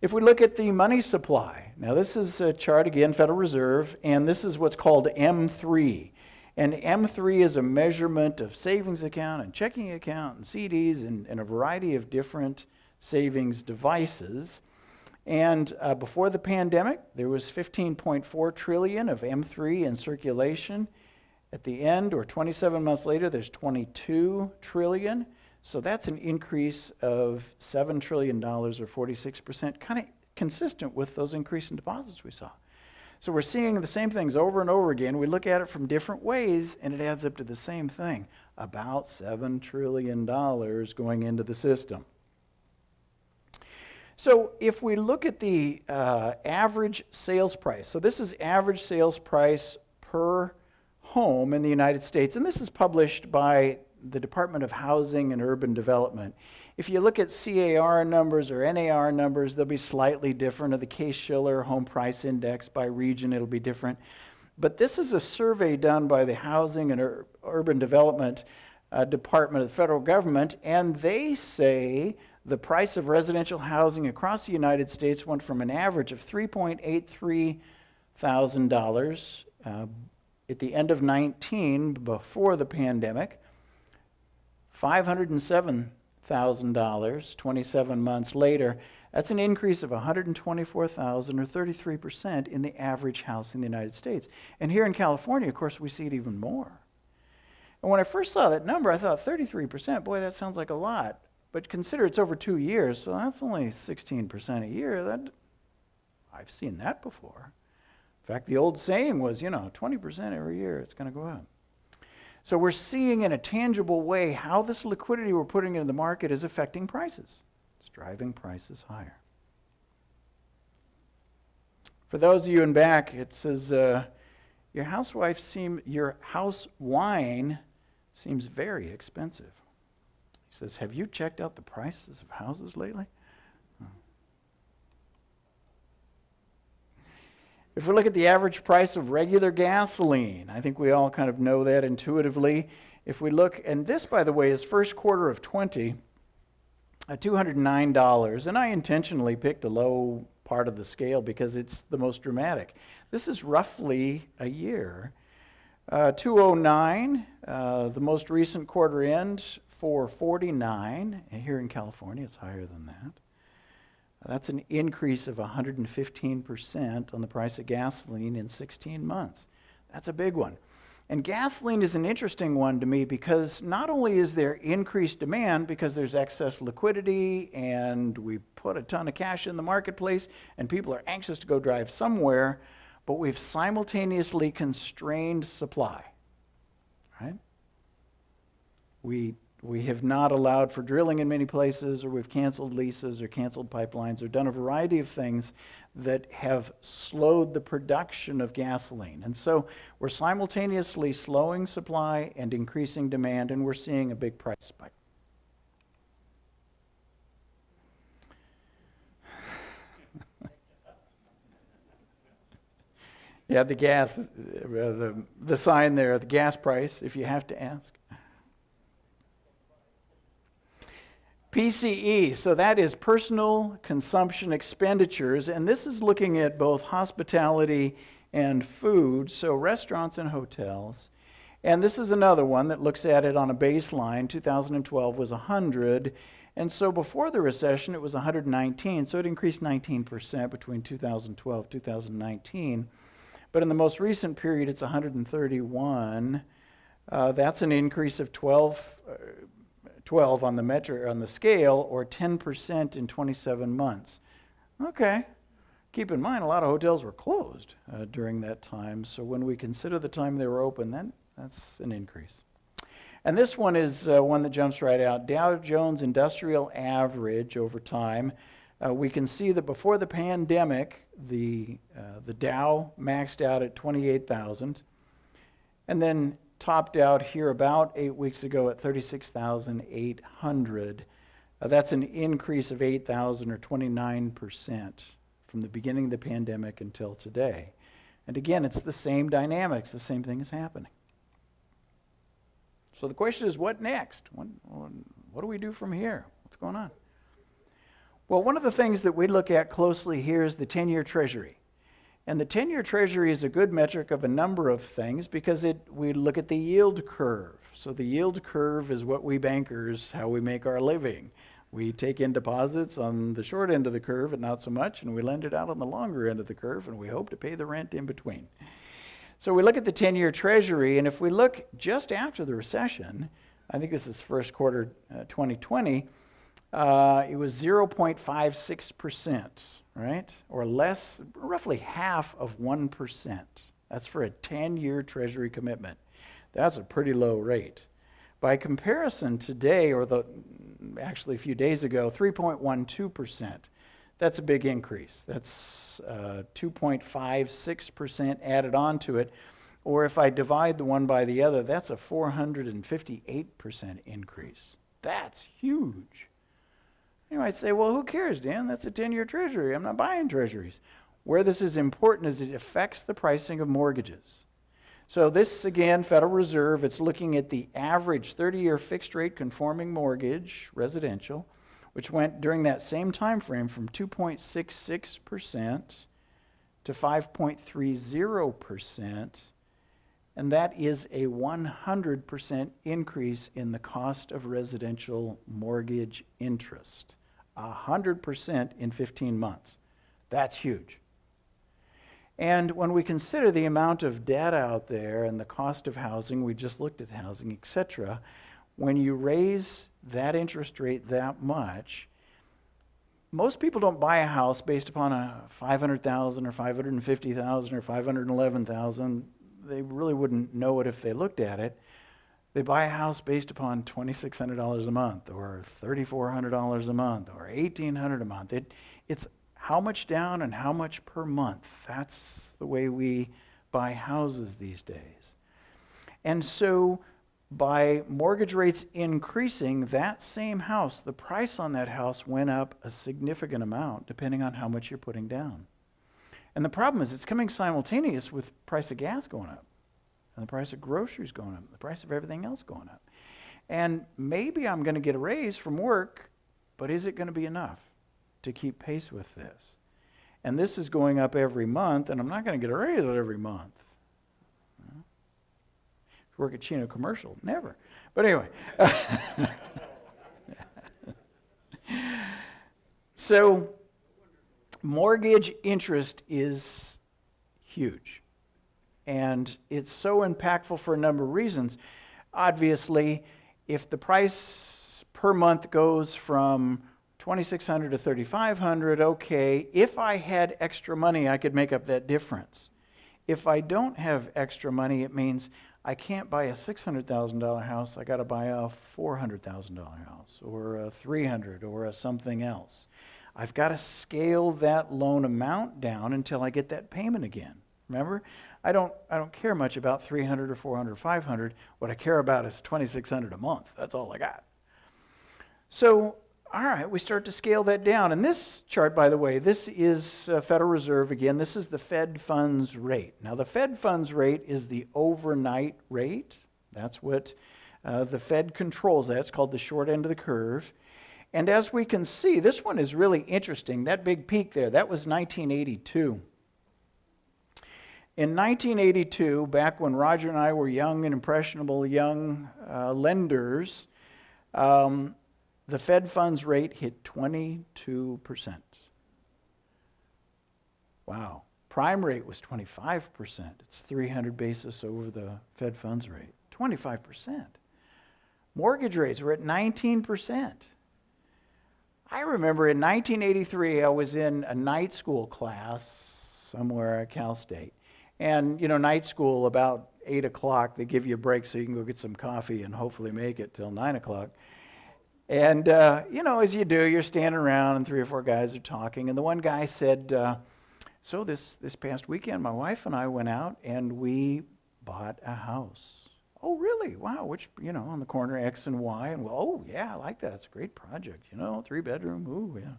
If we look at the money supply, now this is a chart again, Federal Reserve, and this is what's called M3. And M3 is a measurement of savings account and checking account and CDs and a variety of different savings devices. And before the pandemic, there was 15.4 trillion of M3 in circulation. At the end, or 27 months later, there's 22 trillion. So that's an increase of $7 trillion or 46%, kind of consistent with those increase in deposits we saw. So we're seeing the same things over and over again. We look at it from different ways, and it adds up to the same thing, about $7 trillion going into the system. So if we look at the average sales price, so this is average sales price per home in the United States, and this is published by the Department of Housing and Urban Development. If you look at CAR numbers or NAR numbers, they'll be slightly different, or the Case-Shiller Home Price Index by region, it'll be different. But this is a survey done by the Housing and Urban Development Department of the federal government, and they say the price of residential housing across the United States went from an average of $3.83 thousand at the end of 19, before the pandemic, $507,000 27 months later. That's an increase of $124,000 or 33% in the average house in the United States. And here in California, of course, we see it even more. And when I first saw that number, I thought 33%, boy, that sounds like a lot. But consider it's over 2 years, so that's only 16% a year. I've seen that before. In fact, the old saying was, 20% every year, it's going to go up. So we're seeing in a tangible way how this liquidity we're putting into the market is affecting prices. It's driving prices higher. For those of you in back, it says, your house wine seems very expensive. He says, have you checked out the prices of houses lately? If we look at the average price of regular gasoline, I think we all kind of know that intuitively. If we look, and this, by the way, is first quarter of 20, $209. And I intentionally picked a low part of the scale because it's the most dramatic. This is roughly a year. 209, the most recent quarter end, 449. And here in California, it's higher than that. That's an increase of 115% on the price of gasoline in 16 months. That's a big one. And gasoline is an interesting one to me because not only is there increased demand because there's excess liquidity and we put a ton of cash in the marketplace and people are anxious to go drive somewhere, but we've simultaneously constrained supply, right? We have not allowed for drilling in many places, or we've canceled leases or canceled pipelines or done a variety of things that have slowed the production of gasoline. And so we're simultaneously slowing supply and increasing demand, and we're seeing a big price spike. Yeah, the gas, the sign there, the gas price, if you have to ask. PCE, so that is personal consumption expenditures, and this is looking at both hospitality and food, so restaurants and hotels. And this is another one that looks at it on a baseline. 2012 was 100, and so before the recession it was 119, so it increased 19% between 2012 and 2019. But in the most recent period it's 131. That's an increase of 12 on the scale, or 10% in 27 months. Okay. Keep in mind, a lot of hotels were closed during that time, so when we consider the time they were open, that's an increase. And this one is one that jumps right out. Dow Jones Industrial Average over time. We can see that before the pandemic, the Dow maxed out at 28,000, and then topped out here about 8 weeks ago at 36,800. That's an increase of 8,000 or 29% from the beginning of the pandemic until today. And again, it's the same dynamics, the same thing is happening. So the question is, what next? What do we do from here? What's going on? Well, one of the things that we look at closely here is the 10-year Treasury. And the 10-year Treasury is a good metric of a number of things because we look at the yield curve. So the yield curve is what we bankers, how we make our living. We take in deposits on the short end of the curve and not so much, and we lend it out on the longer end of the curve, and we hope to pay the rent in between. So we look at the 10-year Treasury, and if we look just after the recession, I think this is first quarter 2020, it was 0.56%, right? Or less, roughly half of 1%. That's for a 10-year Treasury commitment. That's a pretty low rate. By comparison, today, actually a few days ago, 3.12%. That's a big increase. That's 2.56% added on to it. Or if I divide the one by the other, that's a 458% increase. That's huge. You might say, well, who cares, Dan? That's a 10-year Treasury. I'm not buying Treasuries. Where this is important is it affects the pricing of mortgages. So this, again, Federal Reserve, it's looking at the average 30-year fixed-rate conforming mortgage, residential, which went during that same time frame from 2.66% to 5.30%, and that is a 100% increase in the cost of residential mortgage interest. 100% in 15 months. That's huge. And when we consider the amount of debt out there and the cost of housing, we just looked at housing, etc., when you raise that interest rate that much, most people don't buy a house based upon a $500,000 or $550,000 or $511,000. They really wouldn't know it if they looked at it. They buy a house based upon $2,600 a month or $3,400 a month or $1,800 a month. It's how much down and how much per month. That's the way we buy houses these days. And so by mortgage rates increasing, that same house, the price on that house went up a significant amount depending on how much you're putting down. And the problem is it's coming simultaneous with price of gas going up. And the price of groceries going up, the price of everything else going up. And maybe I'm going to get a raise from work, but is it going to be enough to keep pace with this? And this is going up every month, and I'm not going to get a raise every month. If you work at Chino Commercial, never. But anyway. So, mortgage interest is huge. And it's so impactful for a number of reasons. Obviously, if the price per month goes from $2,600 to $3,500, okay, if I had extra money, I could make up that difference. If I don't have extra money, it means I can't buy a $600,000 house. I got to buy a $400,000 house or a $300,000 or a something else. I've got to scale that loan amount down until I get that payment again. Remember? I don't care much about $300 or $400 or $500. What I care about is $2,600 a month. That's all I got. So, all right, we start to scale that down. And this chart, by the way, this is Federal Reserve again. This is the Fed funds rate. Now, the Fed funds rate is the overnight rate. That's what the Fed controls. That's called the short end of the curve. And as we can see, this one is really interesting. That big peak there, that was 1982. In 1982, back when Roger and I were young and impressionable young lenders, the Fed funds rate hit 22%. Wow. Prime rate was 25%. It's 300 basis over the Fed funds rate. 25%. Mortgage rates were at 19%. I remember in 1983, I was in a night school class somewhere at Cal State. And, you know, night school, about 8 o'clock, they give you a break so you can go get some coffee and hopefully make it till 9 o'clock. And, you know, as you do, you're standing around and 3 or 4 guys are talking. And the one guy said, so this past weekend, my wife and I went out and we bought a house. Oh, really? Wow, which, you know, on the corner X and Y. And, well, oh, yeah, I like that. It's a great project, you know, 3-bedroom, ooh, yeah.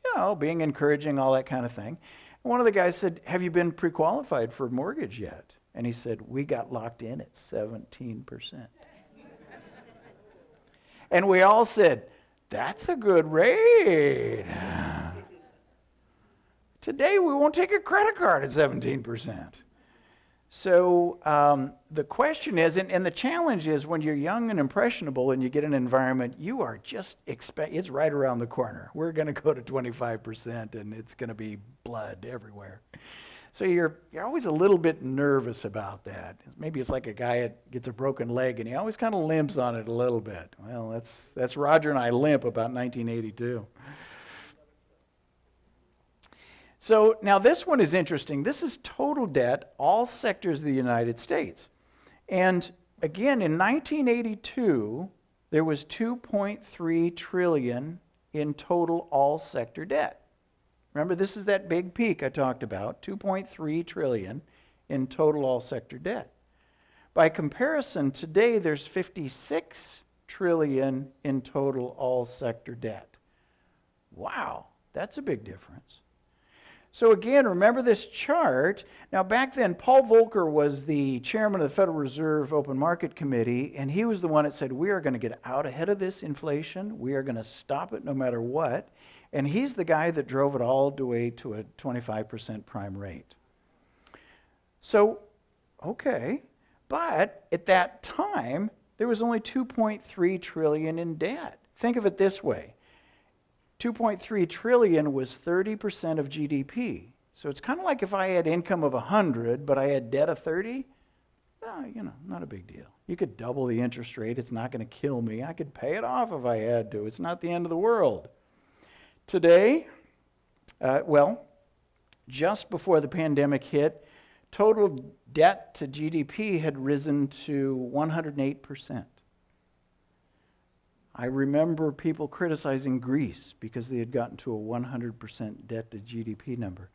You know, being encouraging, all that kind of thing. And one of the guys said, have you been pre-qualified for a mortgage yet? And he said, we got locked in at 17%. And we all said, that's a good rate. Today, we won't take a credit card at 17%. So the question is, and the challenge is when you're young and impressionable and you get an environment, you are just it's right around the corner. We're going to go to 25% and it's going to be blood everywhere. So you're always a little bit nervous about that. Maybe it's like a guy that gets a broken leg and he always kind of limps on it a little bit. Well, that's Roger and I limp about 1982. So now this one is interesting. This is total debt, all sectors of the United States. And again, in 1982, there was 2.3 trillion in total all sector debt. Remember, this is that big peak I talked about, 2.3 trillion in total all sector debt. By comparison, today there's 56 trillion in total all sector debt. Wow, that's a big difference. So again, remember this chart. Now back then, Paul Volcker was the chairman of the Federal Reserve Open Market Committee, and he was the one that said, we are going to get out ahead of this inflation. We are going to stop it no matter what. And he's the guy that drove it all the way to a 25% prime rate. So, okay, but at that time, there was only 2.3 trillion in debt. Think of it this way. 2.3 trillion was 30% of GDP. So it's kind of like if I had income of 100, but I had debt of 30. Not a big deal. You could double the interest rate. It's not going to kill me. I could pay it off if I had to. It's not the end of the world. Today, just before the pandemic hit, total debt to GDP had risen to 108%. I remember people criticizing Greece because they had gotten to a 100% debt to GDP number.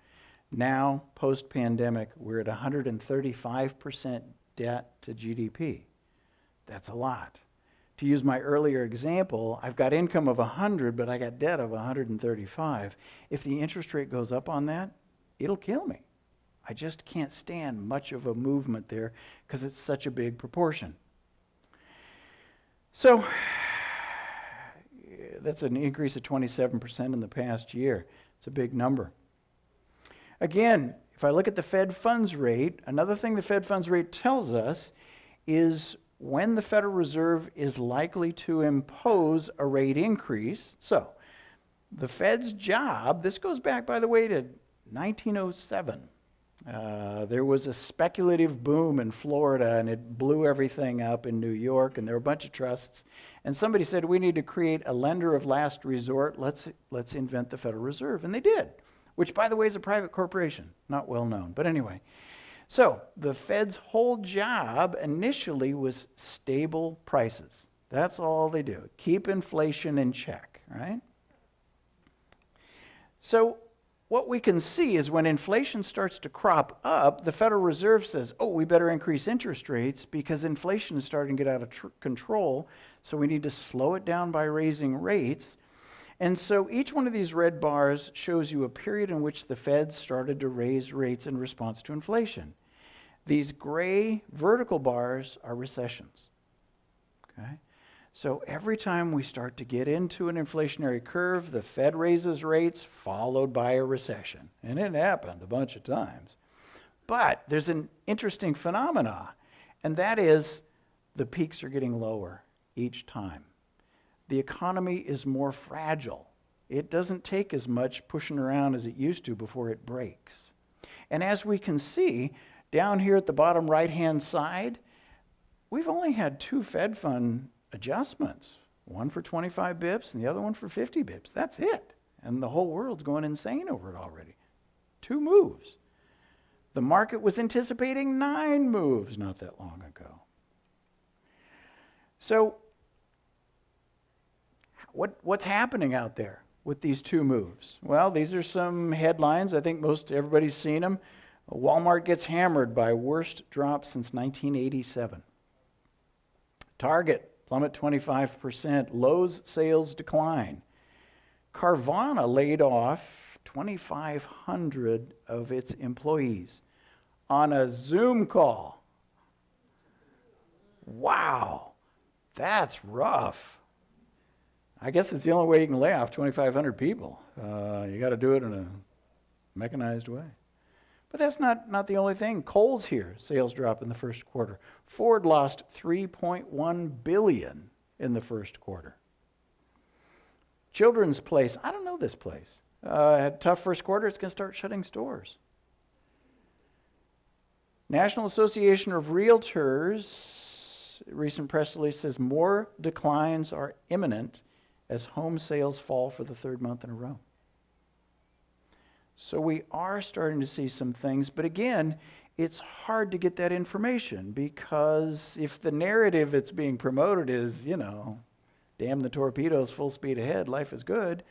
Now, post-pandemic, we're at 135% debt to GDP. That's a lot. To use my earlier example, I've got income of 100, but I got debt of 135. If the interest rate goes up on that, it'll kill me. I just can't stand much of a movement there because it's such a big proportion. So, that's an increase of 27% in the past year. It's a big number. Again, if I look at the Fed funds rate, another thing the Fed funds rate tells us is when the Federal Reserve is likely to impose a rate increase. So, the Fed's job, this goes back, by the way, to 1907. There was a speculative boom in Florida, and it blew everything up in New York, and there were a bunch of trusts. And somebody said, we need to create a lender of last resort. Let's invent the Federal Reserve. And they did, which, by the way, is a private corporation, not well known. But anyway, so the Fed's whole job initially was stable prices. That's all they do. Keep inflation in check, right? So what we can see is when inflation starts to crop up, the Federal Reserve says, oh, we better increase interest rates because inflation is starting to get out of control, so we need to slow it down by raising rates. And so each one of these red bars shows you a period in which the Fed started to raise rates in response to inflation. These gray vertical bars are recessions. Okay? So every time we start to get into an inflationary curve, the Fed raises rates followed by a recession. And it happened a bunch of times. But there's an interesting phenomena, and that is the peaks are getting lower each time. The economy is more fragile. It doesn't take as much pushing around as it used to before it breaks. And as we can see, down here at the bottom right-hand side, we've only had two Fed fund adjustments, one for 25 bips and the other one for 50 bips. That's it. And the whole world's going insane over it already. 2 moves. The market was anticipating 9 moves not that long ago. So what's happening out there with these 2 moves? Well, these are some headlines. I think most everybody's seen them. Walmart gets hammered by worst drop since 1987. Target plummet 25%. Lowe's sales decline. Carvana laid off 2,500 of its employees on a Zoom call. Wow, that's rough. I guess it's the only way you can lay off 2,500 people. You got to do it in a mechanized way. But that's not the only thing. Kohl's here, sales drop in the first quarter. Ford lost $3.1 billion in the first quarter. Children's Place, I don't know this place. Had a tough first quarter, it's going to start shutting stores. National Association of Realtors, recent press release says more declines are imminent as home sales fall for the third month in a row. So we are starting to see some things, but again, it's hard to get that information because if the narrative that's being promoted is, damn the torpedoes, full speed ahead, life is good,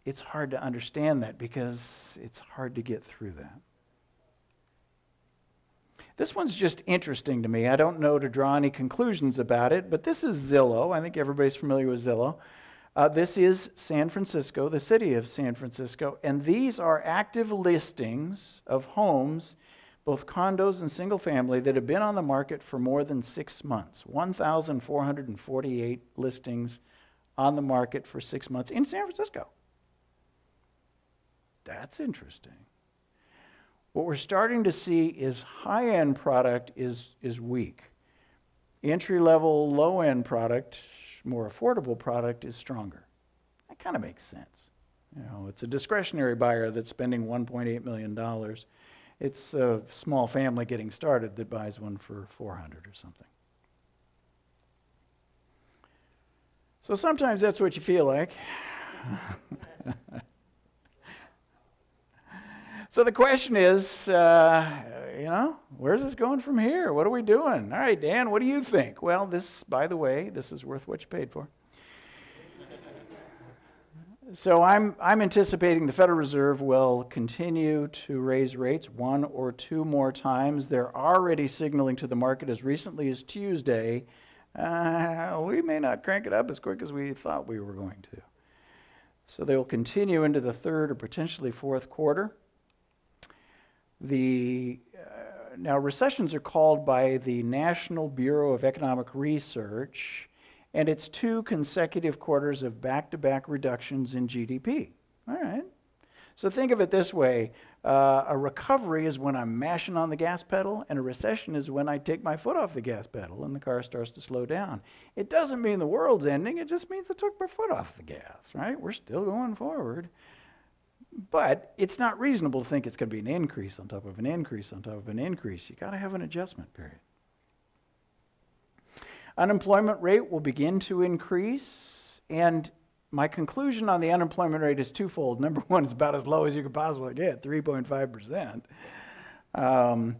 it's hard to understand that because it's hard to get through that. This one's just interesting to me. I don't know to draw any conclusions about it, but this is Zillow. I think everybody's familiar with Zillow. This is San Francisco, the city of San Francisco, and these are active listings of homes, both condos and single family, that have been on the market for more than 6 months. 1,448 listings on the market for 6 months in San Francisco. That's interesting. What we're starting to see is high-end product is weak. Entry-level, low-end product, more affordable product is stronger. That kind of makes sense. It's a discretionary buyer that's spending $1.8 million. It's a small family getting started that buys one for $400 or something. So sometimes that's what you feel like. So the question is, where's this going from here? What are we doing? All right, Dan, what do you think? Well, by the way, this is worth what you paid for. So I'm anticipating the Federal Reserve will continue to raise rates 1 or 2 more times. They're already signaling to the market as recently as Tuesday, we may not crank it up as quick as we thought we were going to. So they will continue into the third or potentially fourth quarter. Now, recessions are called by the National Bureau of Economic Research, and it's 2 consecutive quarters of back-to-back reductions in GDP. All right. So think of it this way. A recovery is when I'm mashing on the gas pedal, and a recession is when I take my foot off the gas pedal and the car starts to slow down. It doesn't mean the world's ending. It just means I took my foot off the gas, right? We're still going forward. But it's not reasonable to think it's going to be an increase on top of an increase on top of an increase. You got to have an adjustment period. Unemployment rate will begin to increase, and my conclusion on the unemployment rate is twofold. Number one, it's about as low as you could possibly get, 3.5%.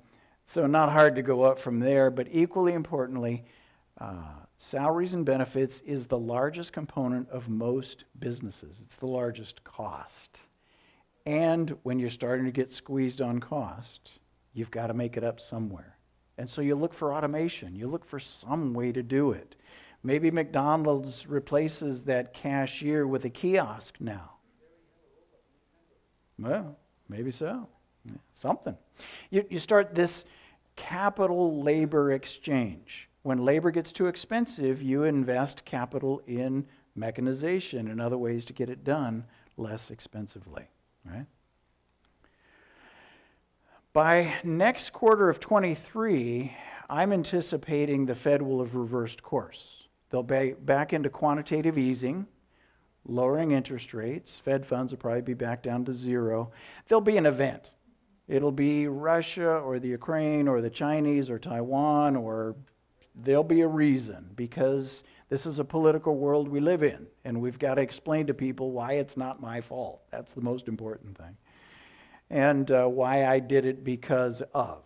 So not hard to go up from there, but equally importantly, salaries and benefits is the largest component of most businesses. It's the largest cost. And when you're starting to get squeezed on cost, you've got to make it up somewhere. And so you look for automation. You look for some way to do it. Maybe McDonald's replaces that cashier with a kiosk now. Well, maybe so. Yeah, something. You start this capital labor exchange. When labor gets too expensive, you invest capital in mechanization and other ways to get it done less expensively. Right? By next quarter of 23, I'm anticipating the Fed will have reversed course. They'll be back into quantitative easing, lowering interest rates. Fed funds will probably be back down to 0. There'll be an event. It'll be Russia or the Ukraine or the Chinese or Taiwan, or there'll be a reason, because this is a political world we live in, and we've got to explain to people why it's not my fault. That's the most important thing. And why I did it because of.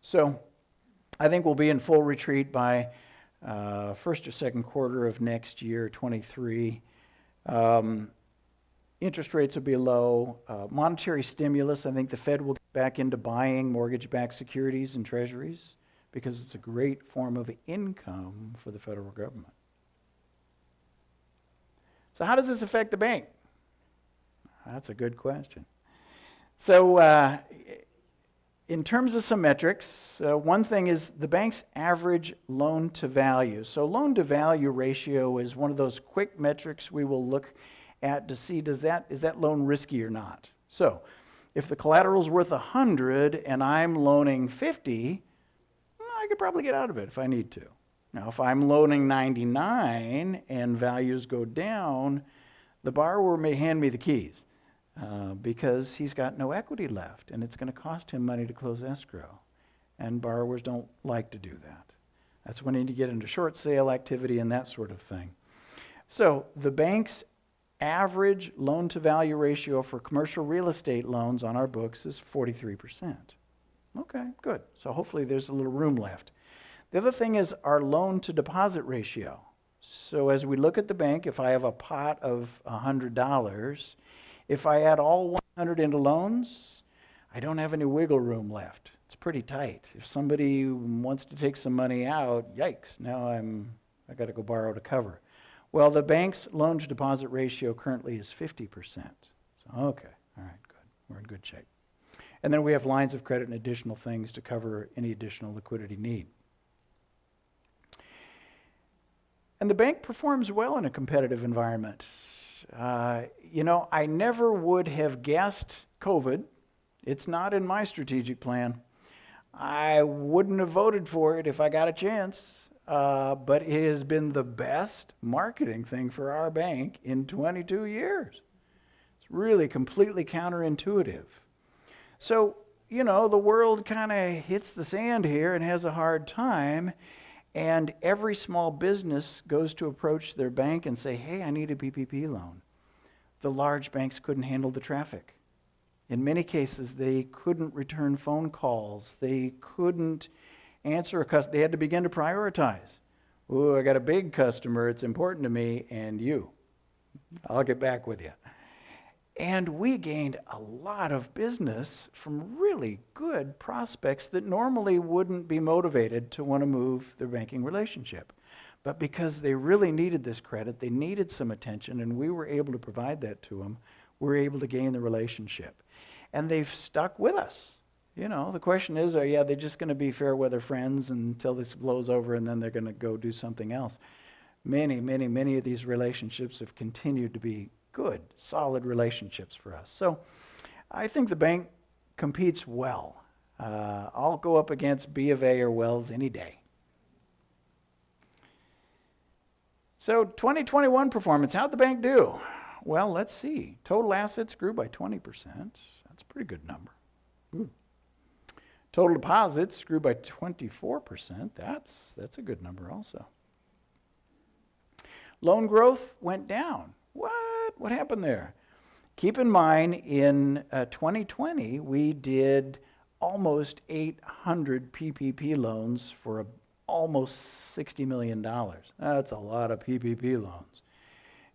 So I think we'll be in full retreat by first or second quarter of next year, 23. Interest rates will be low. Monetary stimulus, I think the Fed will get back into buying mortgage-backed securities and treasuries because it's a great form of income for the federal government. So how does this affect the bank? That's a good question. So in terms of some metrics, one thing is the bank's average loan to value. So loan to value ratio is one of those quick metrics we will look at to see is that loan risky or not. So If the collateral's worth 100 and I'm loaning 50, I could probably get out of it if I need to. Now, if I'm loaning 99 and values go down, the borrower may hand me the keys because he's got no equity left, and it's going to cost him money to close escrow. And borrowers don't like to do that. That's when you need to get into short sale activity and that sort of thing. So the bank's average loan-to-value ratio for commercial real estate loans on our books is 43%. Okay, good. So hopefully there's a little room left. The other thing is our loan-to-deposit ratio. So as we look at the bank, if I have a pot of $100, if I add all 100 into loans, I don't have any wiggle room left. It's pretty tight. If somebody wants to take some money out, yikes, now I got to go borrow to cover. Well, the bank's loan-to-deposit ratio currently is 50%. So, okay, all right, good. We're in good shape. And then we have lines of credit and additional things to cover any additional liquidity need. And the bank performs well in a competitive environment. I never would have guessed COVID. It's not in my strategic plan. I wouldn't have voted for it if I got a chance, but it has been the best marketing thing for our bank in 22 years. It's really completely counterintuitive. So, the world kind of hits the sand here and has a hard time, and every small business goes to approach their bank and say, hey, I need a PPP loan. The large banks couldn't handle the traffic. In many cases, they couldn't return phone calls. They couldn't answer a customer. They had to begin to prioritize. Ooh, I got a big customer. It's important to me and you. I'll get back with you. And we gained a lot of business from really good prospects that normally wouldn't be motivated to want to move their banking relationship. But because they really needed this credit, they needed some attention, and we were able to provide that to them, we were able to gain the relationship. And they've stuck with us. The question is, are they just going to be fair weather friends until this blows over and then they're going to go do something else? Many, many, many of these relationships have continued to be good, solid relationships for us. So I think the bank competes well. I'll go up against B of A or Wells any day. So 2021 performance, how'd the bank do? Well, let's see. Total assets grew by 20%. That's a pretty good number. Ooh. Total deposits grew by 24%. That's a good number also. Loan growth went down. What happened there? Keep in mind, in 2020, we did almost 800 PPP loans for almost $60 million. That's a lot of PPP loans.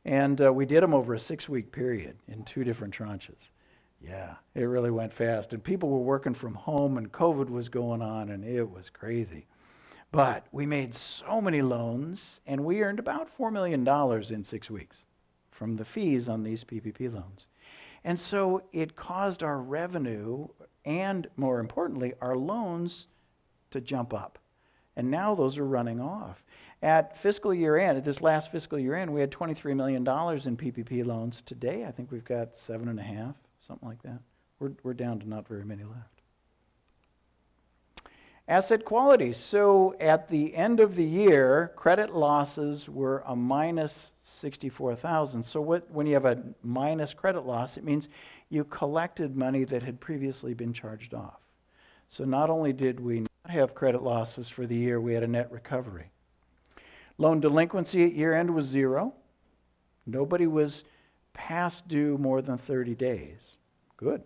And we did them over a 6-week period in 2 different tranches. Yeah, it really went fast. And people were working from home, and COVID was going on, and it was crazy. But we made so many loans, and we earned about $4 million in 6 weeks from the fees on these PPP loans. And so it caused our revenue and, more importantly, our loans to jump up. And now those are running off. At fiscal year end, at this last fiscal year end, we had $23 million in PPP loans. Today, I think we've got 7.5, something like that. We're down to not very many left. Asset quality. So at the end of the year, credit losses were a minus 64,000. So when you have a minus credit loss, it means you collected money that had previously been charged off. So not only did we not have credit losses for the year, we had a net recovery. Loan delinquency at year end was 0. Nobody was past due more than 30 days. Good.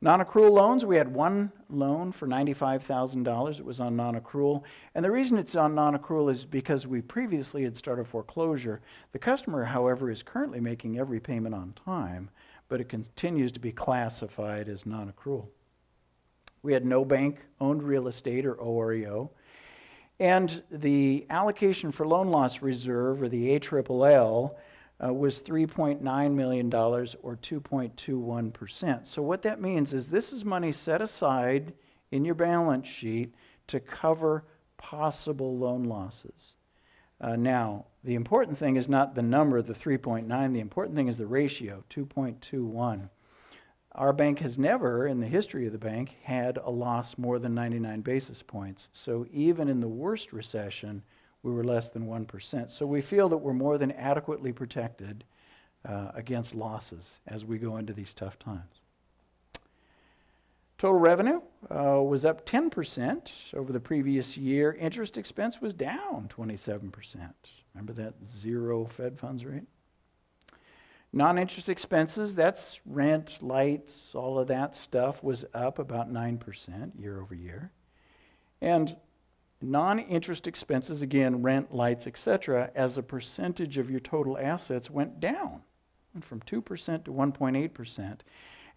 Non-accrual loans, we had 1 loan for $95,000. It was on non-accrual. And the reason it's on non-accrual is because we previously had started foreclosure. The customer, however, is currently making every payment on time, but it continues to be classified as non-accrual. We had no bank-owned real estate or OREO. And the allocation for loan loss reserve, or the ALLL, was $3.9 million, or 2.21%. So what that means is this is money set aside in your balance sheet to cover possible loan losses. Now, the important thing is not the number, the 3.9. The important thing is the ratio, 2.21. our bank has never, in the history of the bank, had a loss more than 99 basis points. So even in the worst recession, we were less than 1%. So we feel that we're more than adequately protected against losses as we go into these tough times. Total revenue was up 10% over the previous year. Interest expense was down 27%. Remember that zero Fed funds rate? Non-interest expenses, that's rent, lights, all of that stuff, was up about 9% year over year. And non-interest expenses, again, rent, lights, etc., as a percentage of your total assets went down from 2% to 1.8%.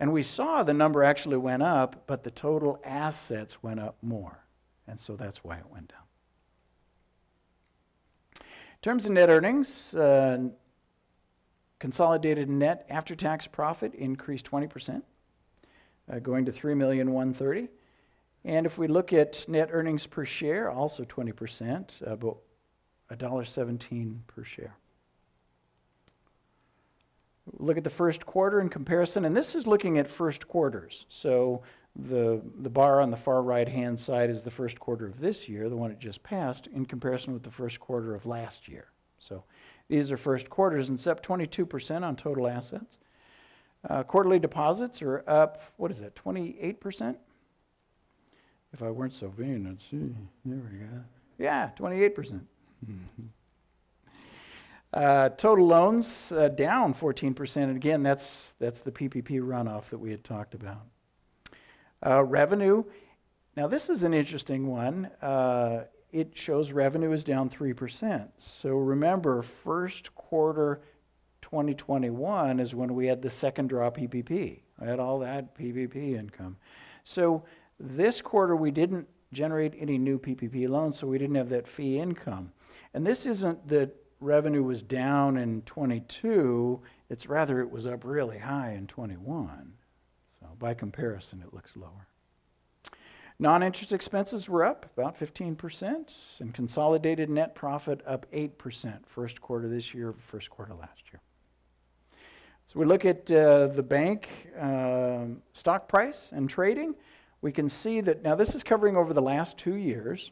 And we saw the number actually went up, but the total assets went up more. And so that's why it went down. In terms of net earnings, consolidated net after-tax profit increased 20%, going to $3,130,000. And if we look at net earnings per share, also 20%, about $1.17 per share. Look at the first quarter in comparison, and this is looking at first quarters. So the bar on the far right-hand side is the first quarter of this year, the one it just passed, in comparison with the first quarter of last year. So these are first quarters, and it's up 22% on total assets. Quarterly deposits are up, 28%? If I weren't so vain, I'd see. There we go. Yeah, 28%. Total loans down 14%, and again, that's the PPP runoff that we had talked about. Revenue, now this is an interesting one. It shows revenue is down 3%. So remember, first quarter 2021 is when we had the second draw PPP. I had all that PPP income. So this quarter we didn't generate any new PPP loans, so we didn't have that fee income. And this isn't that revenue was down in 22, it's rather it was up really high in 21. So by comparison, it looks lower. Non-interest expenses were up about 15%, and consolidated net profit up 8%, first quarter this year, first quarter last year. So we look at the bank stock price and trading. We can see that, now this is covering over the last 2 years,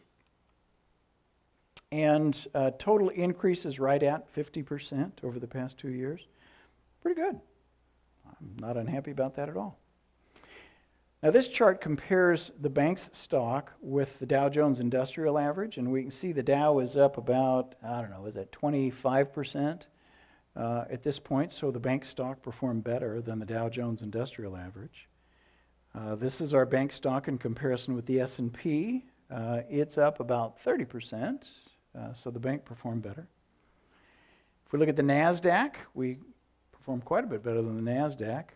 and total increase is right at 50% over the past 2 years. Pretty good. I'm not unhappy about that at all. Now this chart compares the bank's stock with the Dow Jones Industrial Average, and we can see the Dow is up about, is it 25% at this point, so the bank stock performed better than the Dow Jones Industrial Average. This is our bank stock in comparison with the S&P. It's up about 30%, so the bank performed better. If we look at the NASDAQ, we performed quite a bit better than the NASDAQ.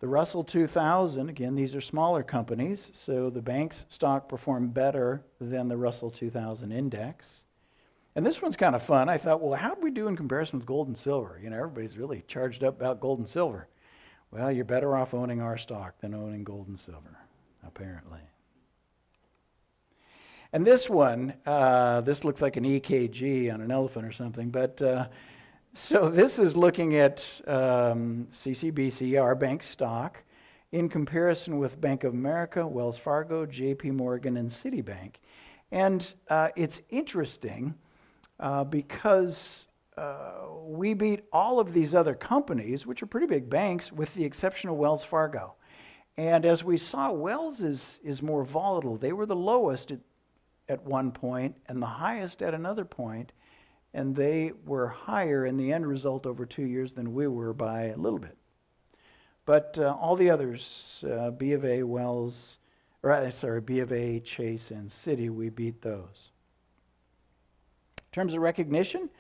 The Russell 2000, again, these are smaller companies, so the bank's stock performed better than the Russell 2000 index. And this one's kind of fun. I thought, well, how did we do in comparison with gold and silver? You know, everybody's really charged up about gold and silver. Well, you're better off owning our stock than owning gold and silver, apparently. And this one, this looks like an EKG on an elephant or something, but so this is looking at CCBC, our bank stock, in comparison with Bank of America, Wells Fargo, JP Morgan, and Citibank. And it's interesting because we beat all of these other companies, which are pretty big banks, with the exception of Wells Fargo. And as we saw, Wells is more volatile. They were the lowest at one point and the highest at another point, and they were higher in the end result over 2 years than we were by a little bit. But all the others, B of A, B of A, Chase, and Citi, we beat those. In terms of recognition,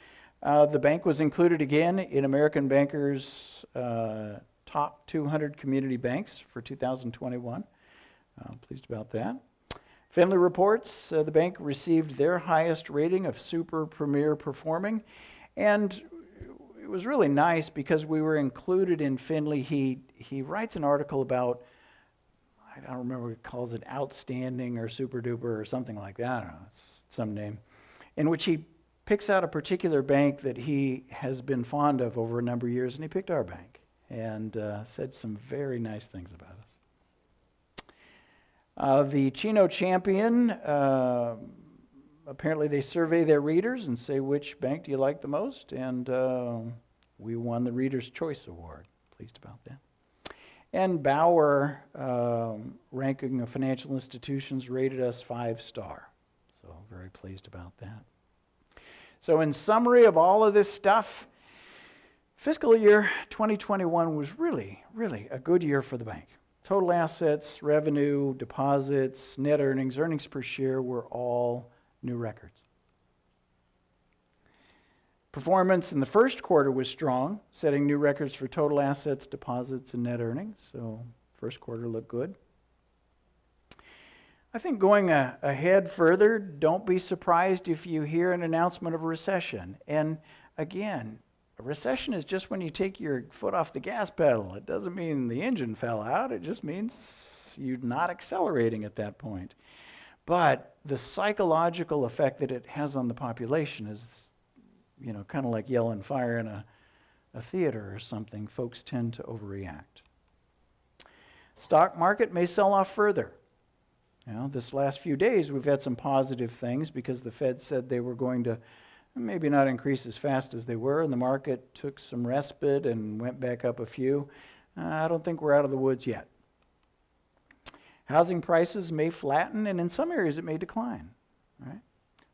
the bank was included again in American Banker's top 200 community banks for 2021. Pleased about that. Finley reports the bank received their highest rating of super premier performing, and it was really nice because we were included in Finley. He writes an article about, I don't remember what he calls it, outstanding or super duper or something like that. I don't know, it's some name, in which he picks out a particular bank that he has been fond of over a number of years, and he picked our bank. and said some very nice things about us. The Chino champion, apparently they survey their readers and say, which bank do you like the most? And we won the Reader's Choice Award. Pleased about that. And Bauer, ranking of financial institutions, rated us 5-star. So very pleased about that. So in summary of all of this stuff, fiscal year 2021 was really, really a good year for the bank. Total assets, revenue, deposits, net earnings, earnings per share were all new records. Performance in the first quarter was strong, setting new records for total assets, deposits, and net earnings. So first quarter looked good. I think going ahead further, don't be surprised if you hear an announcement of a recession. And again, a recession is just when you take your foot off the gas pedal. It doesn't mean the engine fell out. It just means you're not accelerating at that point. But the psychological effect that it has on the population is, kind of like yelling fire in a theater or something. Folks tend to overreact. Stock market may sell off further. This last few days we've had some positive things because the Fed said they were going to maybe not increase as fast as they were, and the market took some respite and went back up a few. I don't think we're out of the woods yet. Housing prices may flatten, and in some areas it may decline. Right?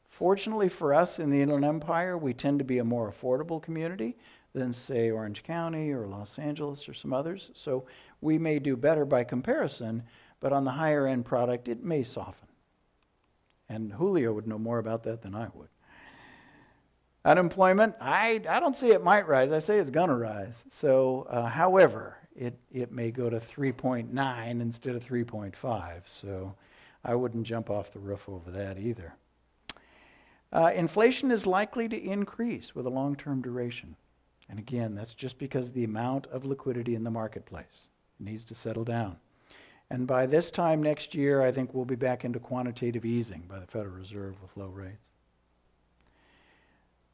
Fortunately for us in the Inland Empire, we tend to be a more affordable community than, say, Orange County or Los Angeles or some others. So we may do better by comparison, but on the higher end product, it may soften. And Julio would know more about that than I would. Unemployment, I don't say it might rise. I say it's going to rise. So, however, it may go to 3.9 instead of 3.5. So I wouldn't jump off the roof over that either. Inflation is likely to increase with a long-term duration. And again, that's just because the amount of liquidity in the marketplace needs to settle down. And by this time next year, I think we'll be back into quantitative easing by the Federal Reserve with low rates.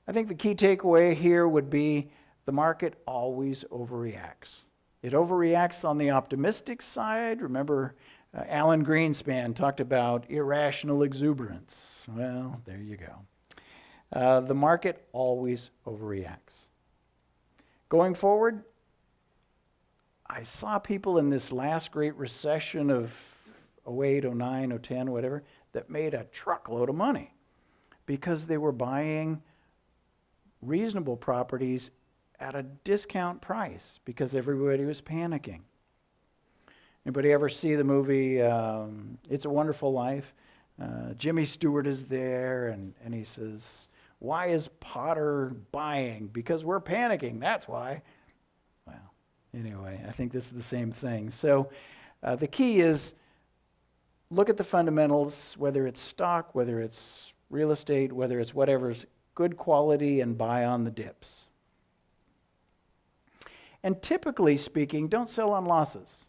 I think the key takeaway here would be the market always overreacts. It overreacts on the optimistic side. Remember, Alan Greenspan talked about irrational exuberance. Well, there you go. The market always overreacts. Going forward, I saw people in this last great recession of 08, 09, 010, whatever, that made a truckload of money because they were buying reasonable properties at a discount price because everybody was panicking. Anybody ever see the movie It's a Wonderful Life? Jimmy Stewart is there, and he says, "Why is Potter buying? Because we're panicking, that's why." Well, anyway, I think this is the same thing. So the key is look at the fundamentals, whether it's stock, whether it's real estate, whether it's whatever's good quality, and buy on the dips. And typically speaking, don't sell on losses.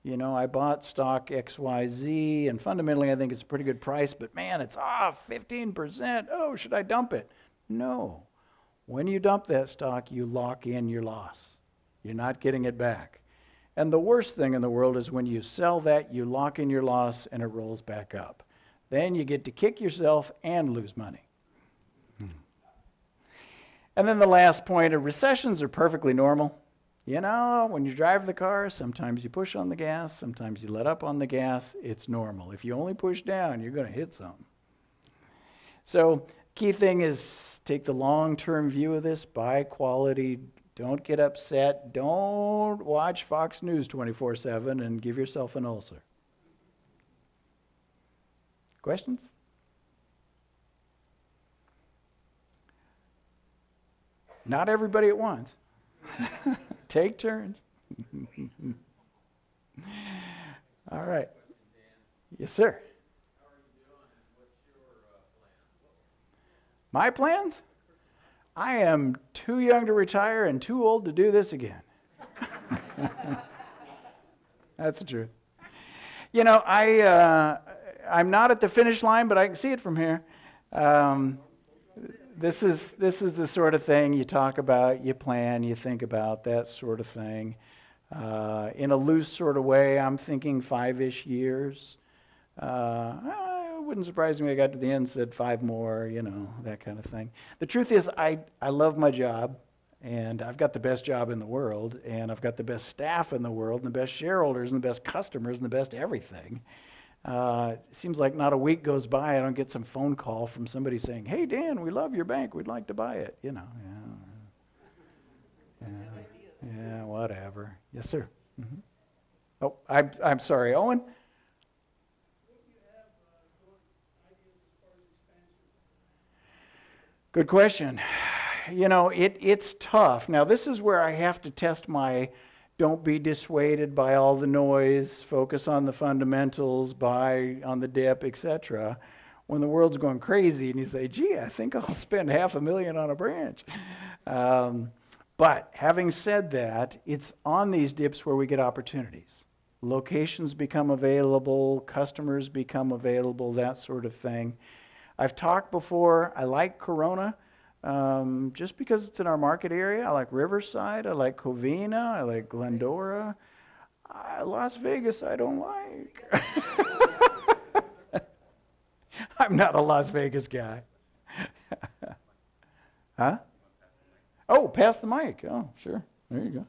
I bought stock XYZ, and fundamentally I think it's a pretty good price, but man, it's off 15%. Oh, should I dump it? No. When you dump that stock, you lock in your loss. You're not getting it back. And the worst thing in the world is when you sell that, you lock in your loss and it rolls back up. Then you get to kick yourself and lose money. And then the last point, recessions are perfectly normal. When you drive the car, sometimes you push on the gas, sometimes you let up on the gas. It's normal. If you only push down, you're going to hit something. So key thing is take the long-term view of this, buy quality, don't get upset, don't watch Fox News 24/7 and give yourself an ulcer. Questions? Not everybody at once. Take turns. All right. Yes, sir. How are you doing, and what's your plans? My plans? I am too young to retire and too old to do this again. That's the truth. I'm not at the finish line, but I can see it from here. This is the sort of thing you talk about, you plan, you think about, that sort of thing. In a loose sort of way, I'm thinking 5-ish years. It wouldn't surprise me if I got to the end and said 5 more, that kind of thing. The truth is, I love my job, and I've got the best job in the world, and I've got the best staff in the world, and the best shareholders, and the best customers, and the best everything. It seems like not a week goes by I don't get some phone call from somebody saying, "Hey, Dan, we love your bank. We'd like to buy it." Yeah, whatever. Yes, sir. Mm-hmm. Oh, I'm sorry, Owen. Good question. It's tough. Now, this is where I have to test my don't be dissuaded by all the noise, focus on the fundamentals, buy on the dip, etc. When the world's going crazy and you say, "Gee, I think I'll spend $500,000 on a branch." But having said that, it's on these dips where we get opportunities. Locations become available, customers become available, that sort of thing. I've talked before, I like Corona, just because it's in our market area. I like Riverside, I like Covina, I like Glendora. Las Vegas I don't like. I'm not a Las Vegas guy. Huh? Oh, pass the mic. Oh, sure. There you go.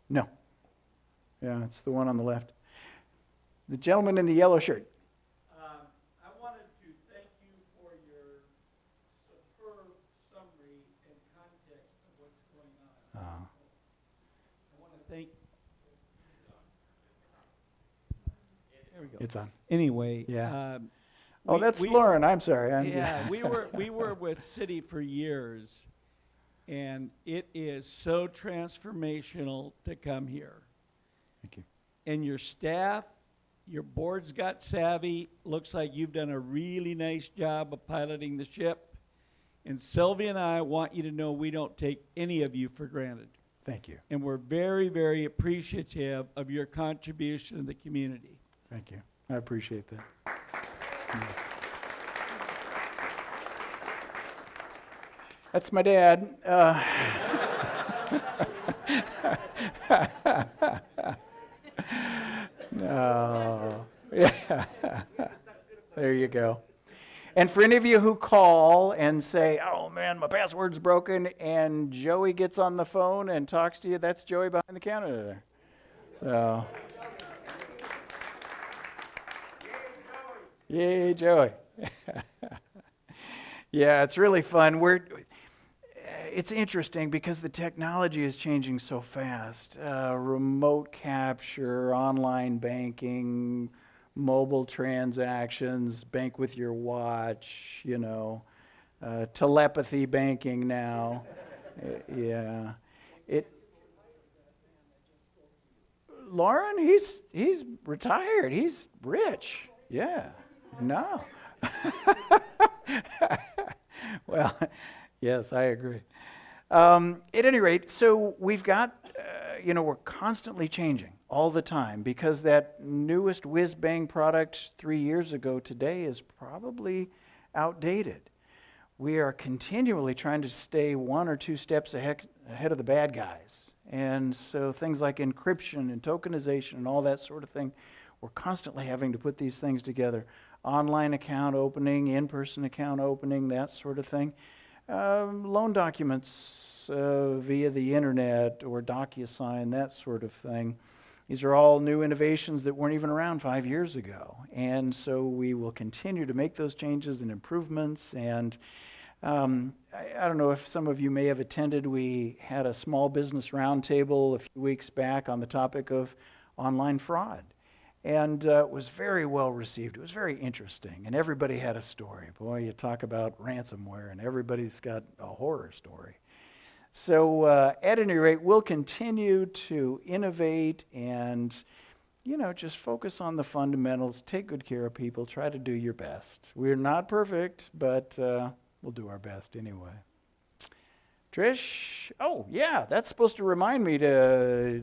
No. Yeah, it's the one on the left. The gentleman in the yellow shirt. I wanted to thank you for your superb summary and context of what's going on. I want to thank. There we go. It's on. Anyway. Yeah. That's Lauren. I'm sorry. We were with Citi for years, and it is so transformational to come here. Thank you. And your staff, your board's got savvy. Looks like you've done a really nice job of piloting the ship. And Sylvia and I want you to know we don't take any of you for granted. Thank you. And we're very, very appreciative of your contribution to the community. Thank you. I appreciate that. That's my dad. No. Yeah. There you go. And for any of you who call and say, "Oh man, my password's broken," and Joey gets on the phone and talks to you, that's Joey behind the counter there. So. Yay, Joey. Yeah, it's really fun. It's interesting because the technology is changing so fast. Remote capture, online banking, mobile transactions, bank with your watch, telepathy banking now. Yeah. Lauren, he's retired. He's rich. Yeah. No. Well, yes, I agree. At any rate, so we've got, we're constantly changing all the time because that newest whiz-bang product 3 years ago today is probably outdated. We are continually trying to stay 1 or 2 steps ahead of the bad guys. And so things like encryption and tokenization and all that sort of thing, we're constantly having to put these things together. Online account opening, in-person account opening, that sort of thing. Loan documents via the internet or DocuSign, that sort of thing. These are all new innovations that weren't even around 5 years ago. And so we will continue to make those changes and improvements. And I don't know if some of you may have attended, we had a small business roundtable a few weeks back on the topic of online fraud. And it was very well received. It was very interesting. And everybody had a story. Boy, you talk about ransomware, and everybody's got a horror story. So at any rate, we'll continue to innovate and, just focus on the fundamentals, take good care of people, try to do your best. We're not perfect, but we'll do our best anyway. Trish? Oh, yeah, that's supposed to remind me to,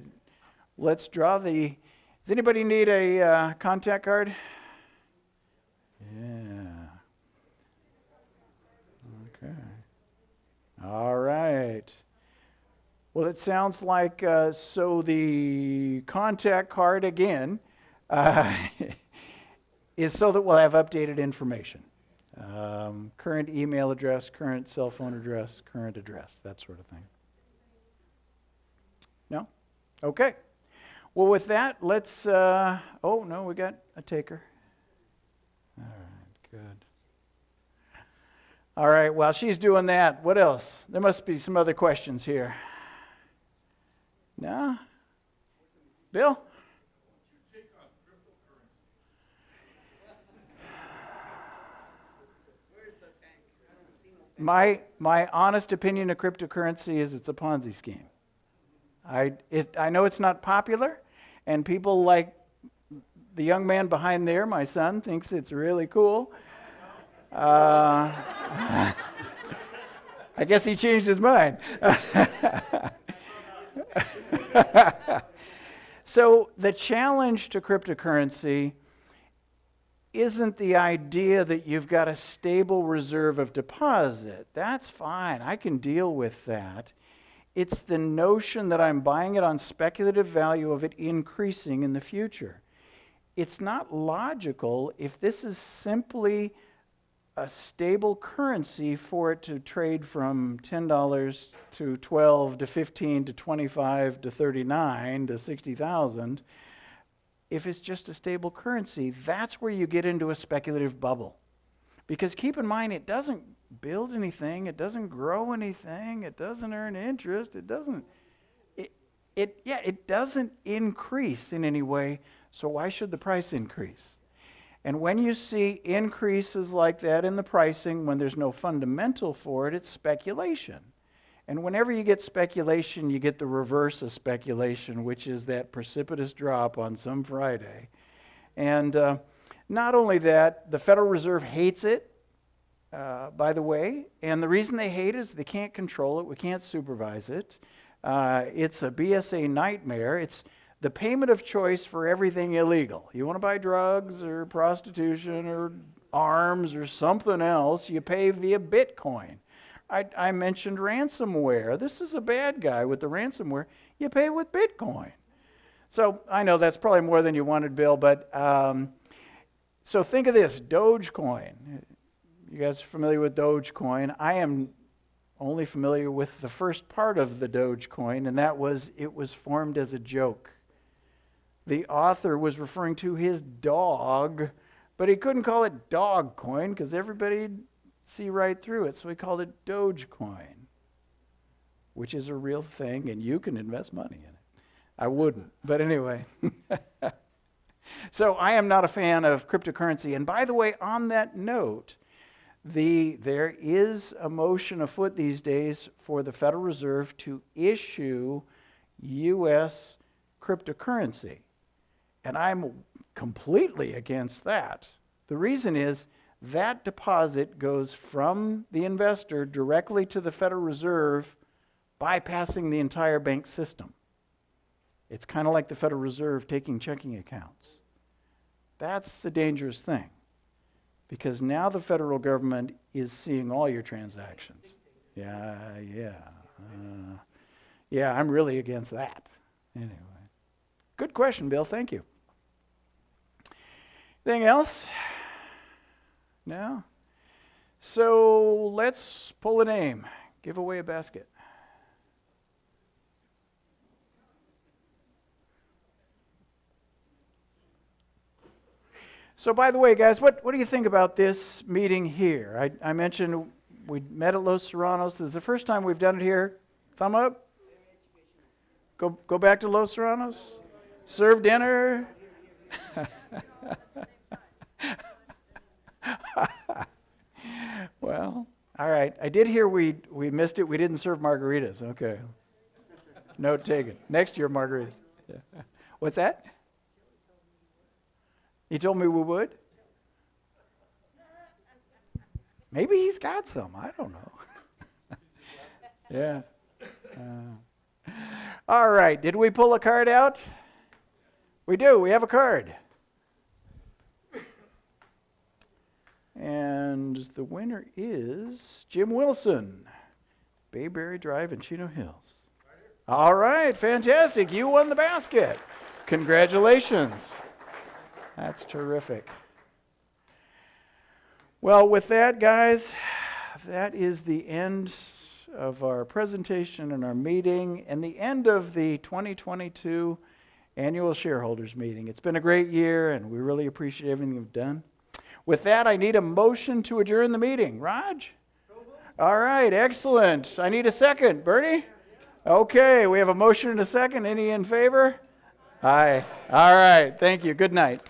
let's draw the... Does anybody need a contact card? Yeah. Okay. All right. Well, it sounds like, so the contact card again is so that we'll have updated information. Current email address, current cell phone address, current address, that sort of thing. No? Okay. Well, with that, let's, oh, no, we got a taker. All right, good. All right, while she's doing that, what else? There must be some other questions here. No? Bill? My honest opinion of cryptocurrency is it's a Ponzi scheme. I know it's not popular, and people like the young man behind there, my son, thinks it's really cool. I guess he changed his mind. So the challenge to cryptocurrency isn't the idea that you've got a stable reserve of deposit. That's fine. I can deal with that. It's the notion that I'm buying it on speculative value of it increasing in the future. It's not logical if this is simply a stable currency for it to trade from $10 to $12 to $15 to $25 to $39 to 60,000. If it's just a stable currency, that's where you get into a speculative bubble. Because keep in mind, it doesn't build anything, it doesn't grow anything, it doesn't earn interest, it doesn't increase in any way, so why should the price increase? And when you see increases like that in the pricing, when there's no fundamental for it, it's speculation. And whenever you get speculation, you get the reverse of speculation, which is that precipitous drop on some Friday. And not only that, the Federal Reserve hates it, by the way. And the reason they hate it is they can't control it. We can't supervise it. It's a BSA nightmare. It's the payment of choice for everything illegal. You want to buy drugs or prostitution or arms or something else, you pay via Bitcoin. I mentioned ransomware. This is a bad guy with the ransomware. You pay with Bitcoin. So I know that's probably more than you wanted, Bill, but so think of this, Dogecoin. You guys are familiar with Dogecoin? I am only familiar with the first part of the Dogecoin, and that was it was formed as a joke. The author was referring to his dog, but he couldn't call it Dogcoin because everybody'd see right through it, so he called it Dogecoin, which is a real thing, and you can invest money in it. I wouldn't, but anyway. So I am not a fan of cryptocurrency. And by the way, on that note, there is a motion afoot these days for the Federal Reserve to issue U.S. cryptocurrency. And I'm completely against that. The reason is that deposit goes from the investor directly to the Federal Reserve, bypassing the entire bank system. It's kind of like the Federal Reserve taking checking accounts. That's a dangerous thing, because now the federal government is seeing all your transactions. Yeah, I'm really against that. Anyway, good question, Bill. Thank you. Anything else? No? So let's pull a name. Give away a basket. So by the way, guys, what do you think about this meeting here? I mentioned we met at Los Serranos. This is the first time we've done it here. Thumb up. Go back to Los Serranos. Serve dinner. Well, all right. I did hear we missed it. We didn't serve margaritas. Okay. Note taken. Next year, margaritas. Yeah. What's that? He told me we would? Maybe he's got some. I don't know. Yeah. All right. Did we pull a card out? We do. We have a card. And the winner is Jim Wilson, Bayberry Drive in Chino Hills. All right, fantastic. You won the basket. Congratulations. That's terrific. Well, with that, guys, that is the end of our presentation and our meeting and the end of the 2022 annual shareholders meeting. It's been a great year, and we really appreciate everything you've done. With that, I need a motion to adjourn the meeting. Raj? All right, excellent. I need a second. Bernie? Okay, we have a motion and a second. Any in favor? Aye. All right, thank you. Good night.